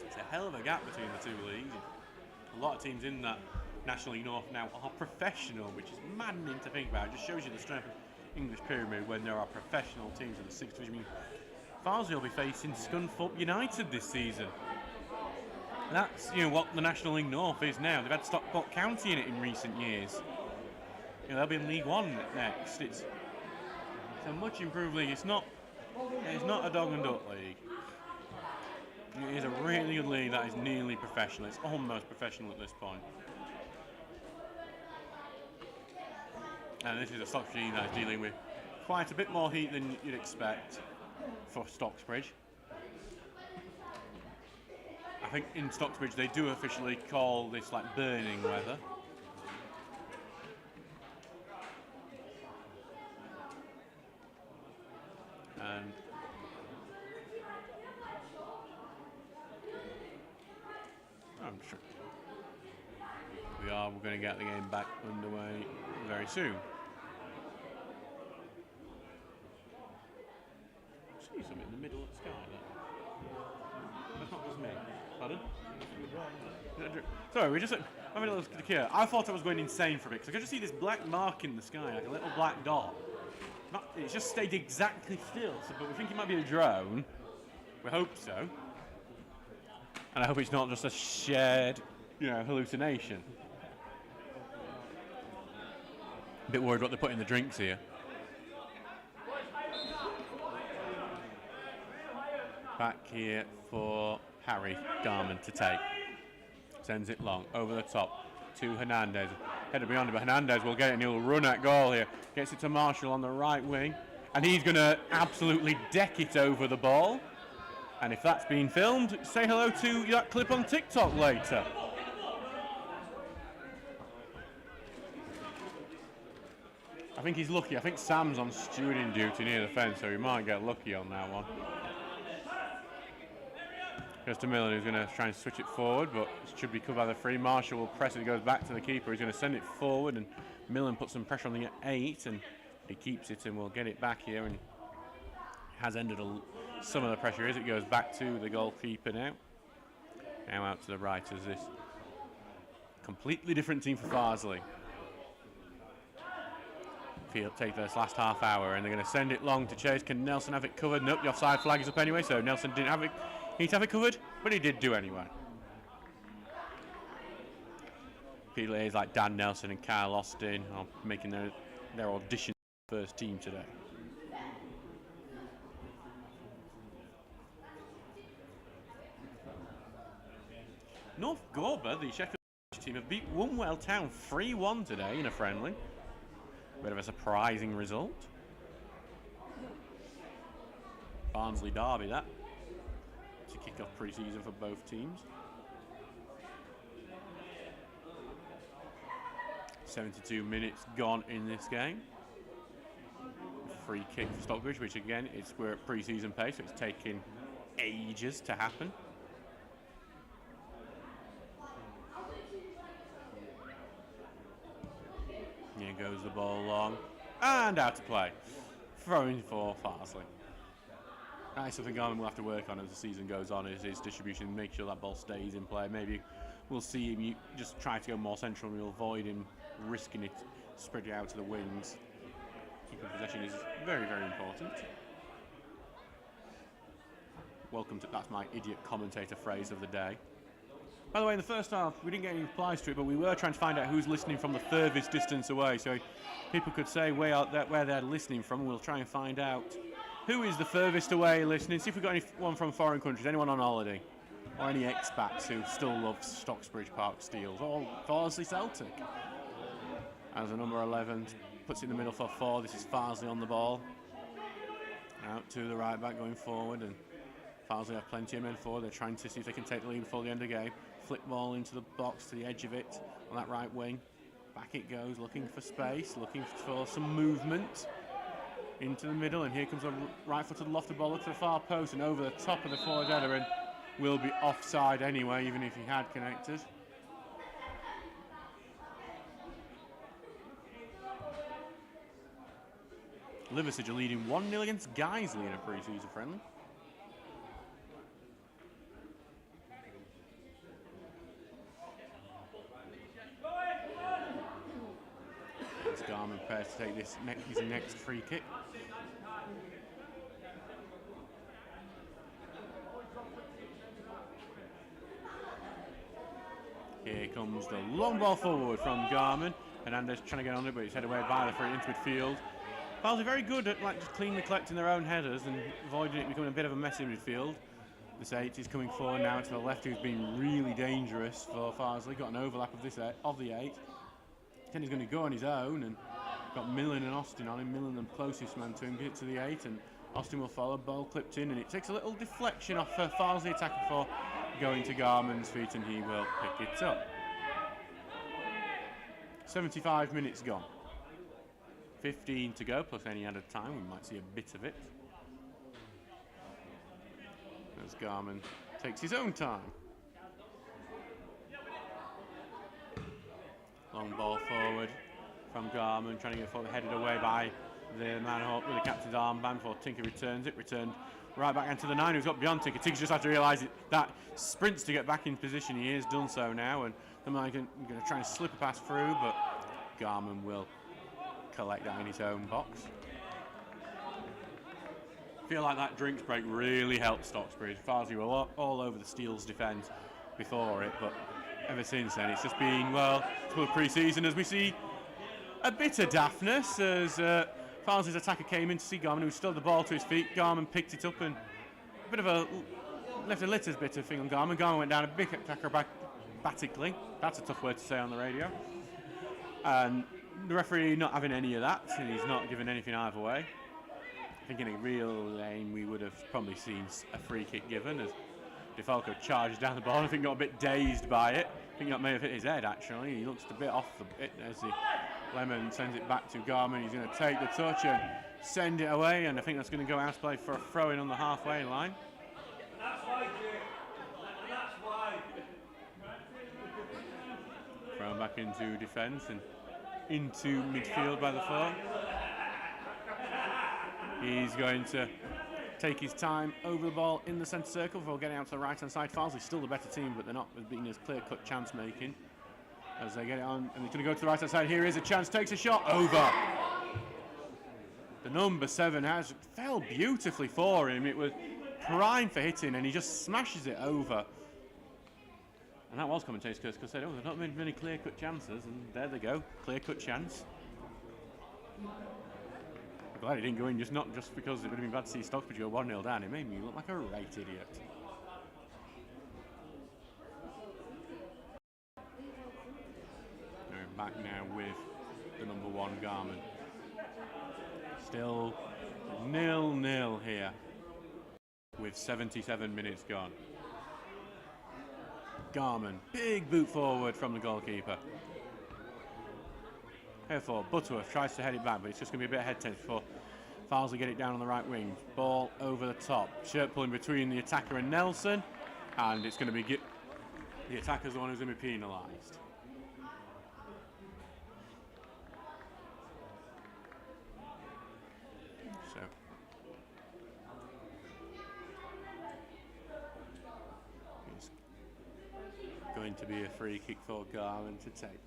It's a hell of a gap between the 2 leagues. A lot of teams in that National League North now are professional, which is maddening to think about. It just shows you the strength of English Pyramid when there are professional teams in the 6th Division. I mean, Farsley will be facing Scunthorpe United this season. That's what the National League North is now. They've had Stockport County in it in recent years. They'll be in League One next. It's a much improved league. It's not a dog and duck league. It is a really good league that is nearly professional. It's almost professional at this point. And this is a Stocksbridge team that is dealing with quite a bit more heat than you'd expect for Stocksbridge. I think in Stocksbridge they do officially call this like burning weather. And I'm sure we're going to get the game back underway very soon. I see something in the middle of the sky there. That's not just me. Pardon? Sorry, we're just having a look here. I thought I was going insane for a bit because I could just see this black mark in the sky, like a little black dot. It's just stayed exactly still, but we think it might be a drone. We hope so. And I hope it's not just a shared, hallucination. A bit worried what they put in the drinks here. Back here for Harry Garman to take. Sends it long, over the top to Hernandez. Headed beyond it, but Hernandez will get it and he'll run at goal here. Gets it to Marshall on the right wing. And he's going to absolutely deck it over the ball. And if that's been filmed, say hello to that clip on TikTok later. I think he's lucky. I think Sam's on stewarding duty near the fence, so he might get lucky on that one. Goes to Millen, who's going to try and switch it forward, but it should be covered by the free. Marshall will press it, it goes back to the keeper. He's going to send it forward, and Millen puts some pressure on the 8, and he keeps it and will get it back here, and has ended some of the pressure as it goes back to the goalkeeper now. Now out to the right as this completely different team for Farsley. Take this last half hour, and they're going to send it long to Chase. Can Nelson have it covered? Nope, the offside flag is up anyway, so Nelson didn't have it. He'd have it covered, but he did do anyway. Players like Dan Nelson and Kyle Austin are making their audition for the first team today. North Gorber, the Sheffield team, have beat Wombwell Town 3-1 today in a friendly. Bit of a surprising result. Barnsley derby, that, to kick off pre-season for both teams. 72 minutes gone in this game. Free kick for Stockbridge, which again, we're at pre-season pace, so it's taking ages to happen. Here goes the ball long, and out to play. Throwing for Farsley. That is something Garman will have to work on as the season goes on, is his distribution, make sure that ball stays in play. Maybe we'll see him just try to go more central, and we'll avoid him risking it, spreading out to the wings. Keeping possession is very, very important. Welcome to, that's my idiot commentator phrase of the day. By the way, in the first half, we didn't get any replies to it, but we were trying to find out who's listening from the furthest distance away. So people could say where they're listening from, and we'll try and find out who is the furthest away listening. See if we've got anyone from foreign countries, anyone on holiday, or any expats who still love Stocksbridge Park Steels, or Farsley Celtic. As a number 11 puts it in the middle for 4. This is Farsley on the ball. Out to the right back going forward, and Farsley have plenty of men forward. They're trying to see if they can take the lead before the end of the game. Flick ball into the box to the edge of it on that right wing. Back it goes, looking for space, looking for some movement into the middle, and here comes a right-footed lofted ball up to the far post and over the top of the forward header, and will be offside anyway, even if he had connected. Liversidge are leading 1-0 against Guiseley in a pre-season friendly. Garman prepares to take his next free kick. Here comes the long ball forward from Garman. Hernandez trying to get on it, but he's headed away by the free into midfield. Farsley very good at just cleanly collecting their own headers and avoiding it becoming a bit of a mess in midfield. This 8 is coming forward now to the left, who's been really dangerous for Farsley. Got an overlap of the 8. Then he's going to go on his own, and got Millen and Austin on him. Millen, the closest man to him, get to the 8, and Austin will follow. Ball clipped in, and it takes a little deflection off Farsley attacker before going to Garman's feet, and he will pick it up. 75 minutes gone. 15 to go, plus any added time. We might see a bit of it. As Garman takes his own time. Long ball forward from Garman, trying to get forward, headed away by the man with the captain's armband before Tinker returns it. Returned right back into the 9, who's got beyond Tinker. Tinker just has to realise that sprints to get back in position. He has done so now, and the man going to try and slip a pass through, but Garman will collect that in his own box. I feel like that drinks break really helped Stocksbridge. Farsley were all over the Steel's defence before it, but ever since then it's just been, well, full pre-season as we see a bit of daftness as Farsley's attacker came in to see Garman, who stole the ball to his feet. Garman picked it up and a bit of a left a little bit of thing on Garman. Garman went down a big acrobatically. That's a tough word to say on the radio. And the referee not having any of that, and he's not given anything either way. I think in a real aim we would have probably seen a free kick given as DeFalco charged down the ball. I think got a bit dazed by it. I think that may have hit his head actually. He looks a bit off the bit as Lemon sends it back to Garman. He's going to take the touch and send it away, and I think that's going to go out to play for a throw-in on the halfway line. Thrown back into defence and into midfield by the 4. He's going to take his time over the ball in the centre circle before getting out to the right-hand side. Farsley's still the better team, but they're not being as clear-cut chance-making as they get it on. And he's going to go to the right-hand side. Here is a chance. Takes a shot. Over. The number 7 fell beautifully for him. It was prime for hitting, and he just smashes it over. And that was commentator's curse because they said, oh, there's not been many clear-cut chances, and there they go, clear-cut chance. I'm glad it didn't go in, not just because it would have been bad to see Stocksbridge go 1-0 down. It made me look like a right idiot. We're back now with the number 1 Garman. Still 0-0 here with 77 minutes gone. Garman, big boot forward from the goalkeeper. Therefore, Butterworth tries to head it back, but it's just going to be a bit head tense before Farsley get it down on the right wing. Ball over the top. Shirt pulling between the attacker and Nelson, and it's going to be the attacker's the one who's going to be penalised. So. It's going to be a free kick for Garman to take.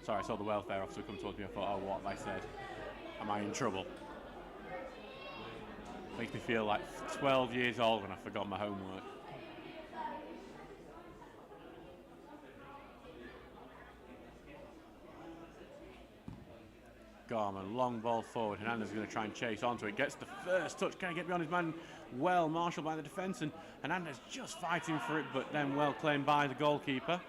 Sorry, I saw the welfare officer come towards me. I thought, oh, what have I said? Am I in trouble? Makes me feel like 12 years old when I forgot my homework. Garman, long ball forward. Hernandez is going to try and chase onto it. Gets the first touch. Can he get beyond his man? Well marshalled by the defence, and Hernandez just fighting for it, but then well claimed by the goalkeeper.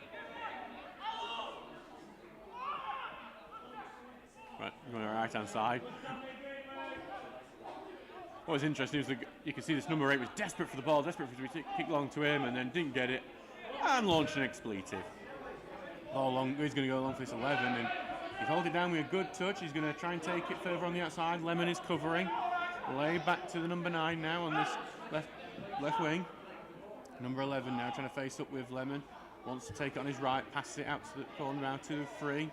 Right, going to the right-hand side. What was interesting is you can see this number 8 was desperate for the ball, desperate for it to be kicked long to him, and then didn't get it, and launched an expletive. Ball long, he's going to go long for this 11, and he's held it down with a good touch. He's going to try and take it further on the outside. Lemon is covering. Lay back to the number 9 now on this left wing. Number 11 now trying to face up with Lemon. Wants to take it on his right, passes it out to the corner, round to the 3.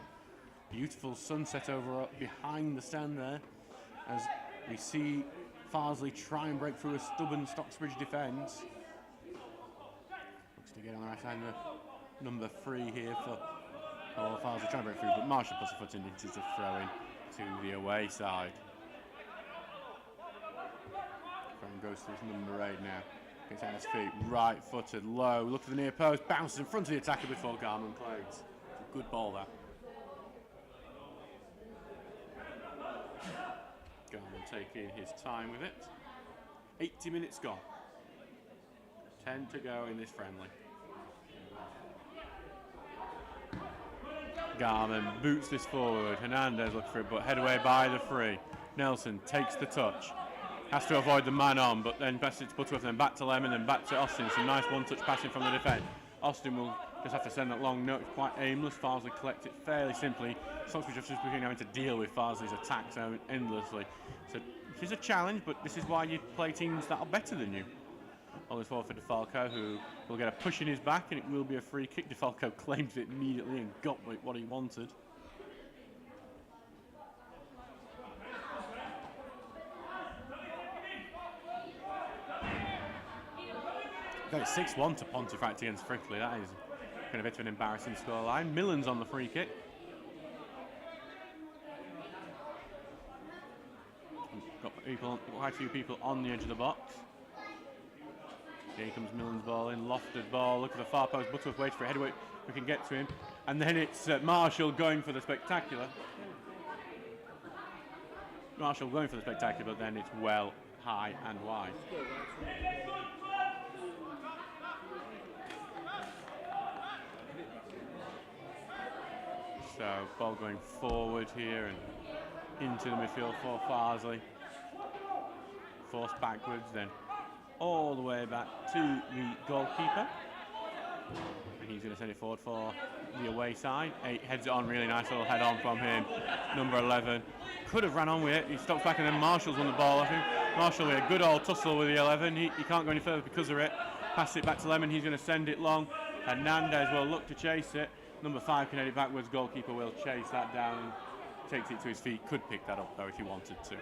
Beautiful sunset over behind the stand there as we see Farsley try and break through a stubborn Stocksbridge defence. Looks to get on the right side, number 3 here for Farsley trying to break through, but Marshall puts a foot in into the throw-in. to the away side. Goes to his number 8 now. Gets on his feet, right-footed, low. Look at the near post, bounces in front of the attacker before Garman closes. It's a good ball, that. Garman taking his time with it. 80 minutes gone. 10 to go in this friendly. Garman boots this forward. Hernandez looks for it, but head away by the free. Nelson takes the touch. Has to avoid the man on, but then passes it to Butterworth, then back to Lemon, then back to Austin. Some nice one-touch passing from the defence. Austin will just have to send that long note. It's quite aimless. Farsley collects it fairly simply. Stocksbridge just having to deal with Farsley's attacks endlessly. So it is a challenge, but this is why you play teams that are better than you. All this forward for DeFalco, who will get a push in his back, and it will be a free kick. DeFalco claims it immediately and got what he wanted. It's 6-1 to Pontefract against Frickley. That is kind of a bit of an embarrassing scoreline. Millen's on the free kick. Got quite a few people on the edge of the box. Here comes Millen's ball in, lofted ball. Look at the far post. Butterworth waits for a headway. We can get to him. And then it's Marshall going for the spectacular. Marshall going for the spectacular, but then it's well, high and wide. So ball going forward here and into the midfield for Farsley. Forced backwards, then all the way back to the goalkeeper. And he's going to send it forward for the away side. 8 heads it on, really nice little head on from him. Number 11 could have ran on with it. He stops back and then Marshall's won the ball off him. Marshall with a good old tussle with the 11. He can't go any further because of it. Pass it back to Lemon. He's going to send it long. Hernandez will look to chase it. Number 5 can head it backwards. Goalkeeper will chase that down and takes it to his feet. Could pick that up though if he wanted to.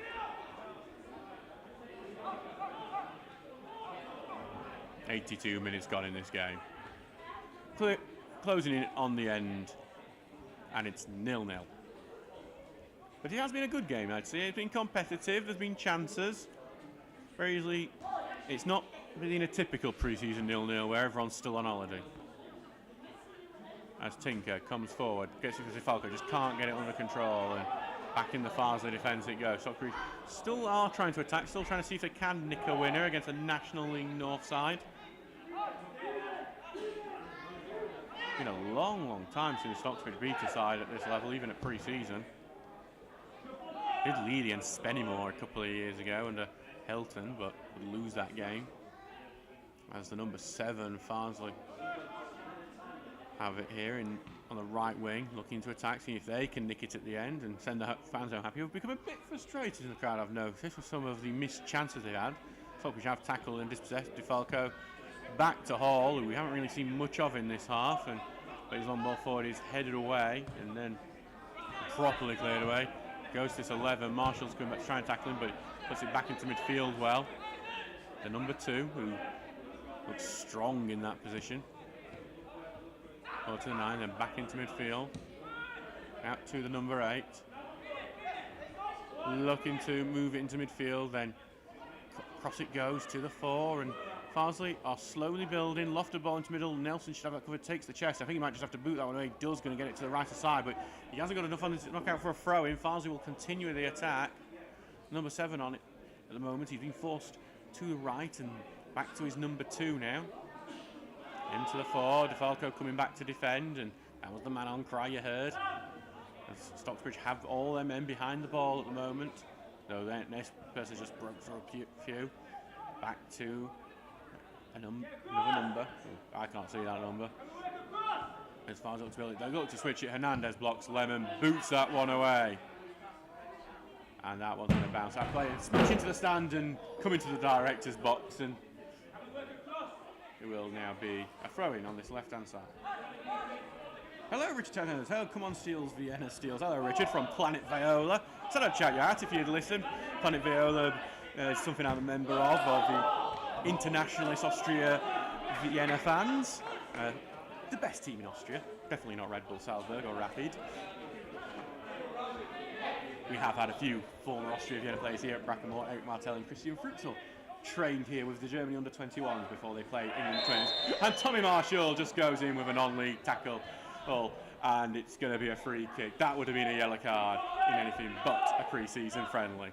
$82 minutes gone in this game. Closing in on the end, and it's 0-0. But it has been a good game, I'd say. It's been competitive. There's been chances. Very easily, it's not been a typical pre-season 0-0 where everyone's still on holiday. As Tinker comes forward, gets it for DeFalco, just can't get it under control, and back in the Farsley defence it goes. Stocksbridge still are trying to attack, still trying to see if they can nick a winner against a National League North side. It's been a long time since Stocksbridge beat a side at this level, even at pre-season. Did lead against Spennymoor a couple of years ago under Hilton, but would lose that game. As the number 7, Farsley have it here on the right wing, looking to attack, see if they can nick it at the end and send the fans home happy. We've become a bit frustrated in the crowd, I've noticed, with some of the missed chances they had. Stocksbridge have tackled and dispossessed. DeFalco back to Hall, who we haven't really seen much of in this half, but his long ball forward is headed away and then properly cleared away. Goes to this 11. Marshall's going back to try and tackle him, but he puts it back into midfield well. The number 2, who looks strong in that position. Go to the 9, then back into midfield. Out to the number 8. Looking to move it into midfield, then cross it goes to the 4, and Farsley are slowly building. Lofted ball into middle. Nelson should have that covered. Takes the chest. I think he might just have to boot that one away. He does, going to get it to the right side, but he hasn't got enough on to knock out for a throw in. Farsley will continue with the attack. Number 7 on it at the moment. He's been forced to the right and back to his number 2 now. Into the 4. DeFalco coming back to defend, and that was the man on cry you heard. As Stocksbridge have all their men behind the ball at the moment. So their next person just broke for a few. Back to another number. I can't see that number. As far as it looks to build it, they look to switch it. Hernandez blocks Lemon, boots that one away. And that one's going to bounce. I play it, switch into the stand and come into the director's box, and it will now be a throw-in on this left-hand side. Hello, Richard Tennant. Hello, Come On Steels, Vienna Steels. Hello, Richard from Planet Viola. Said I'd chat you out if you'd listen. Planet Viola is something I'm a member of the Internationalist Austria Vienna fans. The best team in Austria. Definitely not Red Bull Salzburg or Rapid. We have had a few former Austria Vienna players here at Brackenmore. Eric Martel and Christian Fruchtel trained here with the Germany under-21s before they play England twins. And Tommy Marshall just goes in with a non-league tackle. And it's going to be a free kick. That would have been a yellow card in anything but a pre-season friendly.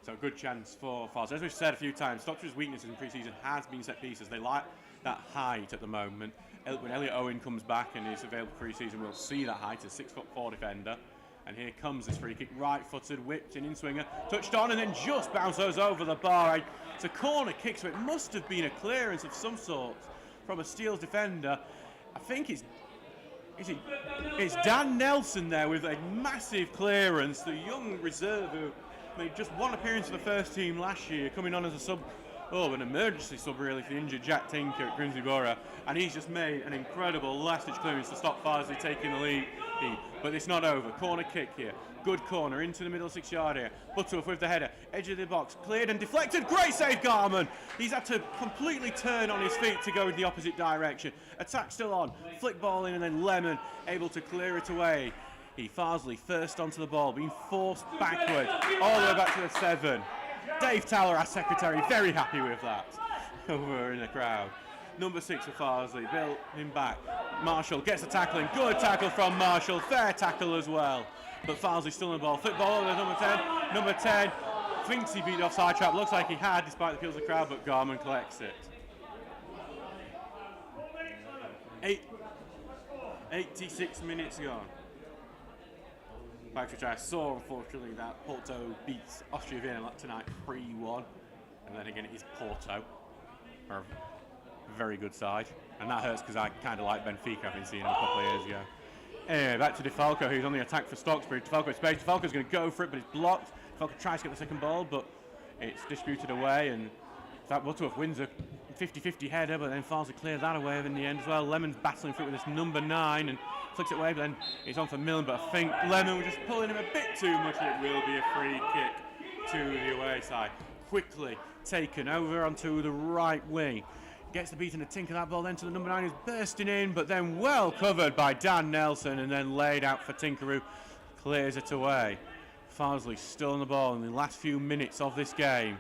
So good chance for Farsley. As we've said a few times, Stocksbridge's weaknesses in pre-season has been set pieces. They like that height at the moment. When Elliot Owen comes back and is available pre-season, we'll see that height as 6'4" defender. And here comes this free kick, right-footed, whipped in swinger, touched on, and then just bounces over the bar. It's a corner kick, so it must have been a clearance of some sort from a Steels defender. I think it's Dan Nelson there with a massive clearance, the young reserve who made just one appearance for the first team last year, coming on as a sub. An emergency sub really for the injured Jack Tinker at Grimsby Borough, and he's just made an incredible last-ditch clearance to stop Farsley taking the lead. But it's not over. Corner kick here. Good corner into the middle 6-yard area. Butterworth with the header. Edge of the box. Cleared and deflected. Great save, Garman. He's had to completely turn on his feet to go in the opposite direction. Attack still on. Flick ball in and then Lemon able to clear it away. Farsley first onto the ball, being forced backward all the way back to the 7. Dave Towler, our secretary, very happy with that over in the crowd. Number 6 for Farsley, built him back. Marshall gets a tackling, good tackle from Marshall, fair tackle as well. But Farsley still on the ball, flip ball over to number 10. Number 10 thinks he beat the offside trap, looks like he had despite the appeals of the crowd, but Garman collects it. 86 minutes gone. Which I saw, unfortunately, that Porto beats Austria Vienna tonight 3-1. And then again, it is Porto. Are a very good side. And that hurts because I kind of like Benfica, I've been seeing them a couple of years ago. Anyway, back to DeFalco, who's on the attack for Stocksbridge. DeFalco space. DeFalco's going to go for it, but it's blocked. DeFalco tries to get the second ball, but it's distributed away. And that Butterworth wins a 50-50 header, but then Farsley clears that away in the end as well. Lemon's battling for it with this number 9 and flicks it away, but then it's on for Millen, but I think Lemon was just pulling him a bit too much, and it will be a free kick to the away side. Quickly taken over onto the right wing. Gets the beat and a tinker that ball then to the number 9 who's bursting in, but then well covered by Dan Nelson and then laid out for Tinker who clears it away. Farsley still on the ball in the last few minutes of this game.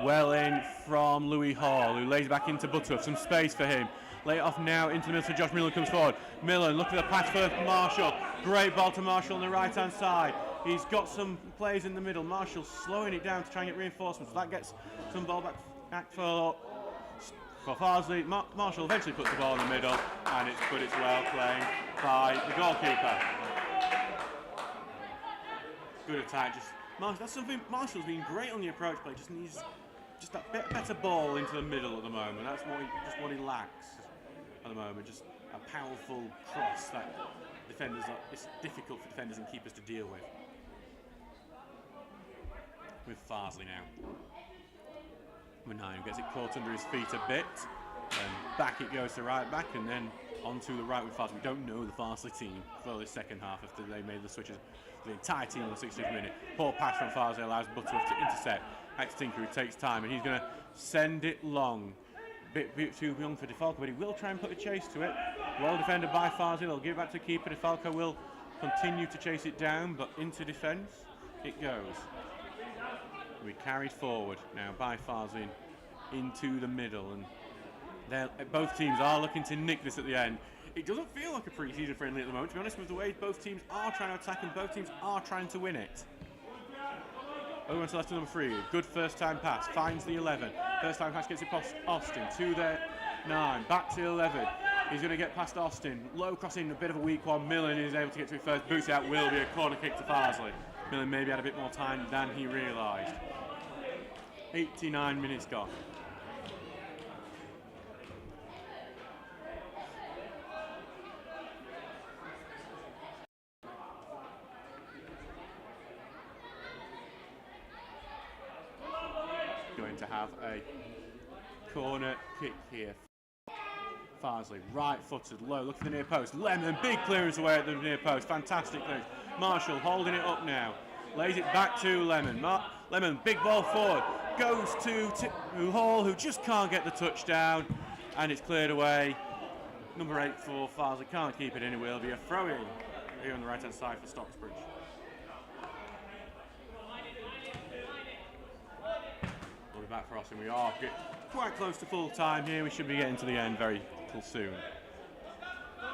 Well in from Louis Hall, who lays back into Butterworth, some space for him. Lay it off now into the middle, so Josh Millen comes forward. Millen, look at the pass for Marshall. Great ball to Marshall on the right-hand side. He's got some players in the middle. Marshall slowing it down to try and get reinforcements. That gets some ball back for Farsley. Marshall eventually puts the ball in the middle, and it's well played by the goalkeeper. Good attack. That's something Marshall's been great on the approach play. Just needs that bit better ball into the middle at the moment. That's what he lacks at the moment. Just a powerful cross that it's difficult for defenders and keepers to deal with Farsley now. Number 9 gets it caught under his feet a bit, and back it goes to right back, and then onto the right with Farsley. We don't know the Farsley team for the second half after they made the switches. The entire team on the 60th minute. Poor pass from Farsley allows Butterworth to intercept. Back to Tinker, who takes time, and he's going to send it long. Bit too young for DeFalco, but he will try and put a chase to it. Well defended by Farsley. They'll give it back to the keeper. DeFalco will continue to chase it down, but into defence it goes. We carried forward now by Farsley into the middle, and both teams are looking to nick this at the end. It doesn't feel like a pre-season friendly at the moment, to be honest, with the way both teams are trying to attack and both teams are trying to win it. Over to left to number 3. Good first-time pass. Finds the 11. First-time pass gets it past Austin. To the 9. Back to 11. He's going to get past Austin. Low crossing, a bit of a weak one. Millen is able to get to it first. Boots out. Will be a corner kick to Farsley. Millen maybe had a bit more time than he realised. 89 minutes gone. Going to have a corner kick here. Farsley, right-footed, low, look for the near post. Lemon, big clearance away at the near post. Fantastic clearance. Marshall holding it up now. Lays it back to Lemon. Lemon, big ball forward. Goes to Hall, who just can't get the touchdown. And it's cleared away Number 8 for Farsley can't keep it in. It will be a throw-in here on the right-hand side for Stocksbridge. We'll be back for Austin. We are quite close to full time here. We should be getting to the end very soon.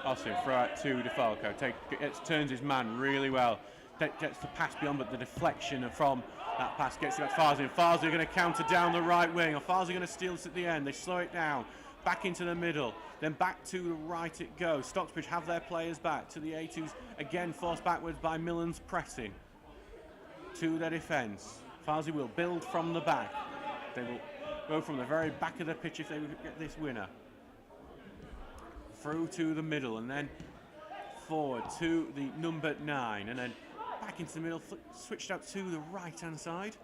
Austin, throw out to DeFalco. Turns his man really well. Gets the pass beyond, but the deflection from that pass gets it back to Farsley. And Farsley are going to counter down the right wing. Or Farsley are going to steal this at the end. They slow it down. Back into the middle. Then back to the right it goes. Stocksbridge have their players back to the A2s. Again, forced backwards by Millen's pressing. To their defence. Farsley will build from the back. They will go from the very back of the pitch if they would get this winner. Through to the middle and then forward to the number 9 and then back into the middle, switched out to the right hand side.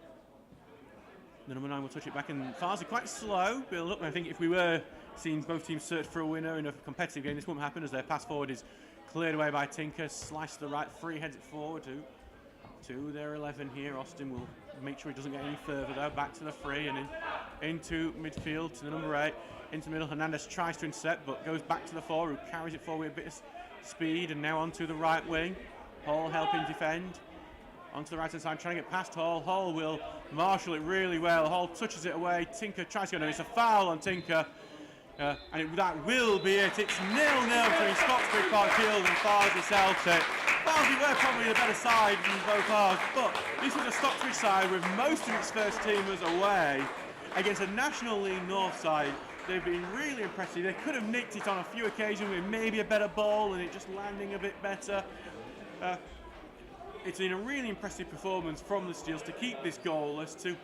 The number 9 will touch it back and Farsley quite slow build up. I think if we were seeing both teams search for a winner in a competitive game, this wouldn't happen as their pass forward is cleared away by Tinker, slice to the right, 3 heads it forward to their 11 here. Austin will make sure he doesn't get any further though, back to the 3 and into midfield to the number 8. Into the middle, Hernandez tries to intercept but goes back to the 4 who carries it forward with a bit of speed and now onto the right wing. Hall helping defend. Onto the right hand side, trying to get past Hall. Hall will marshal it really well. Hall touches it away. Tinker tries to go. No, it's a foul on Tinker. That will be it. It's 0-0 between Stocksbridge Parkfield and Farsley Celtic. Farsley were probably the better side in both halves, but this was a Stocksbridge side with most of its first teamers away against a National League North side. They've been really impressive. They could have nicked it on a few occasions with maybe a better ball and it just landing a bit better. It's been a really impressive performance from the Steels to keep this goalless, to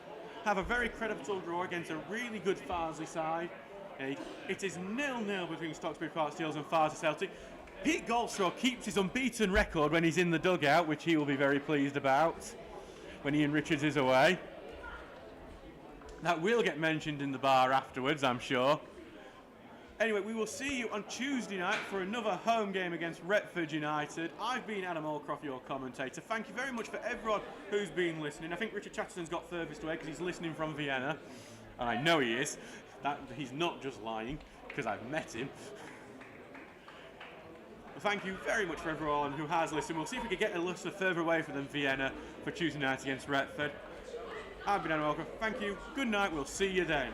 have a very creditable draw against a really good Farsley side. It is 0-0 between Stocksbridge Park Steels and Farsley Celtic. Pete Goldstraw keeps his unbeaten record when he's in the dugout, which he will be very pleased about when Ian Richards is away. That will get mentioned in the bar afterwards, I'm sure. Anyway, we will see you on Tuesday night for another home game against Retford United. I've been Adam Allcroft, your commentator. Thank you very much for everyone who's been listening. I think Richard Chatterton's got furthest away because he's listening from Vienna. And I know he is. He's not just lying, because I've met him. Well, thank you very much for everyone who has listened. We'll see if we can get a little further away from Vienna for Tuesday night against Retford. I've been Adam Allcroft. Thank you. Good night. We'll see you then.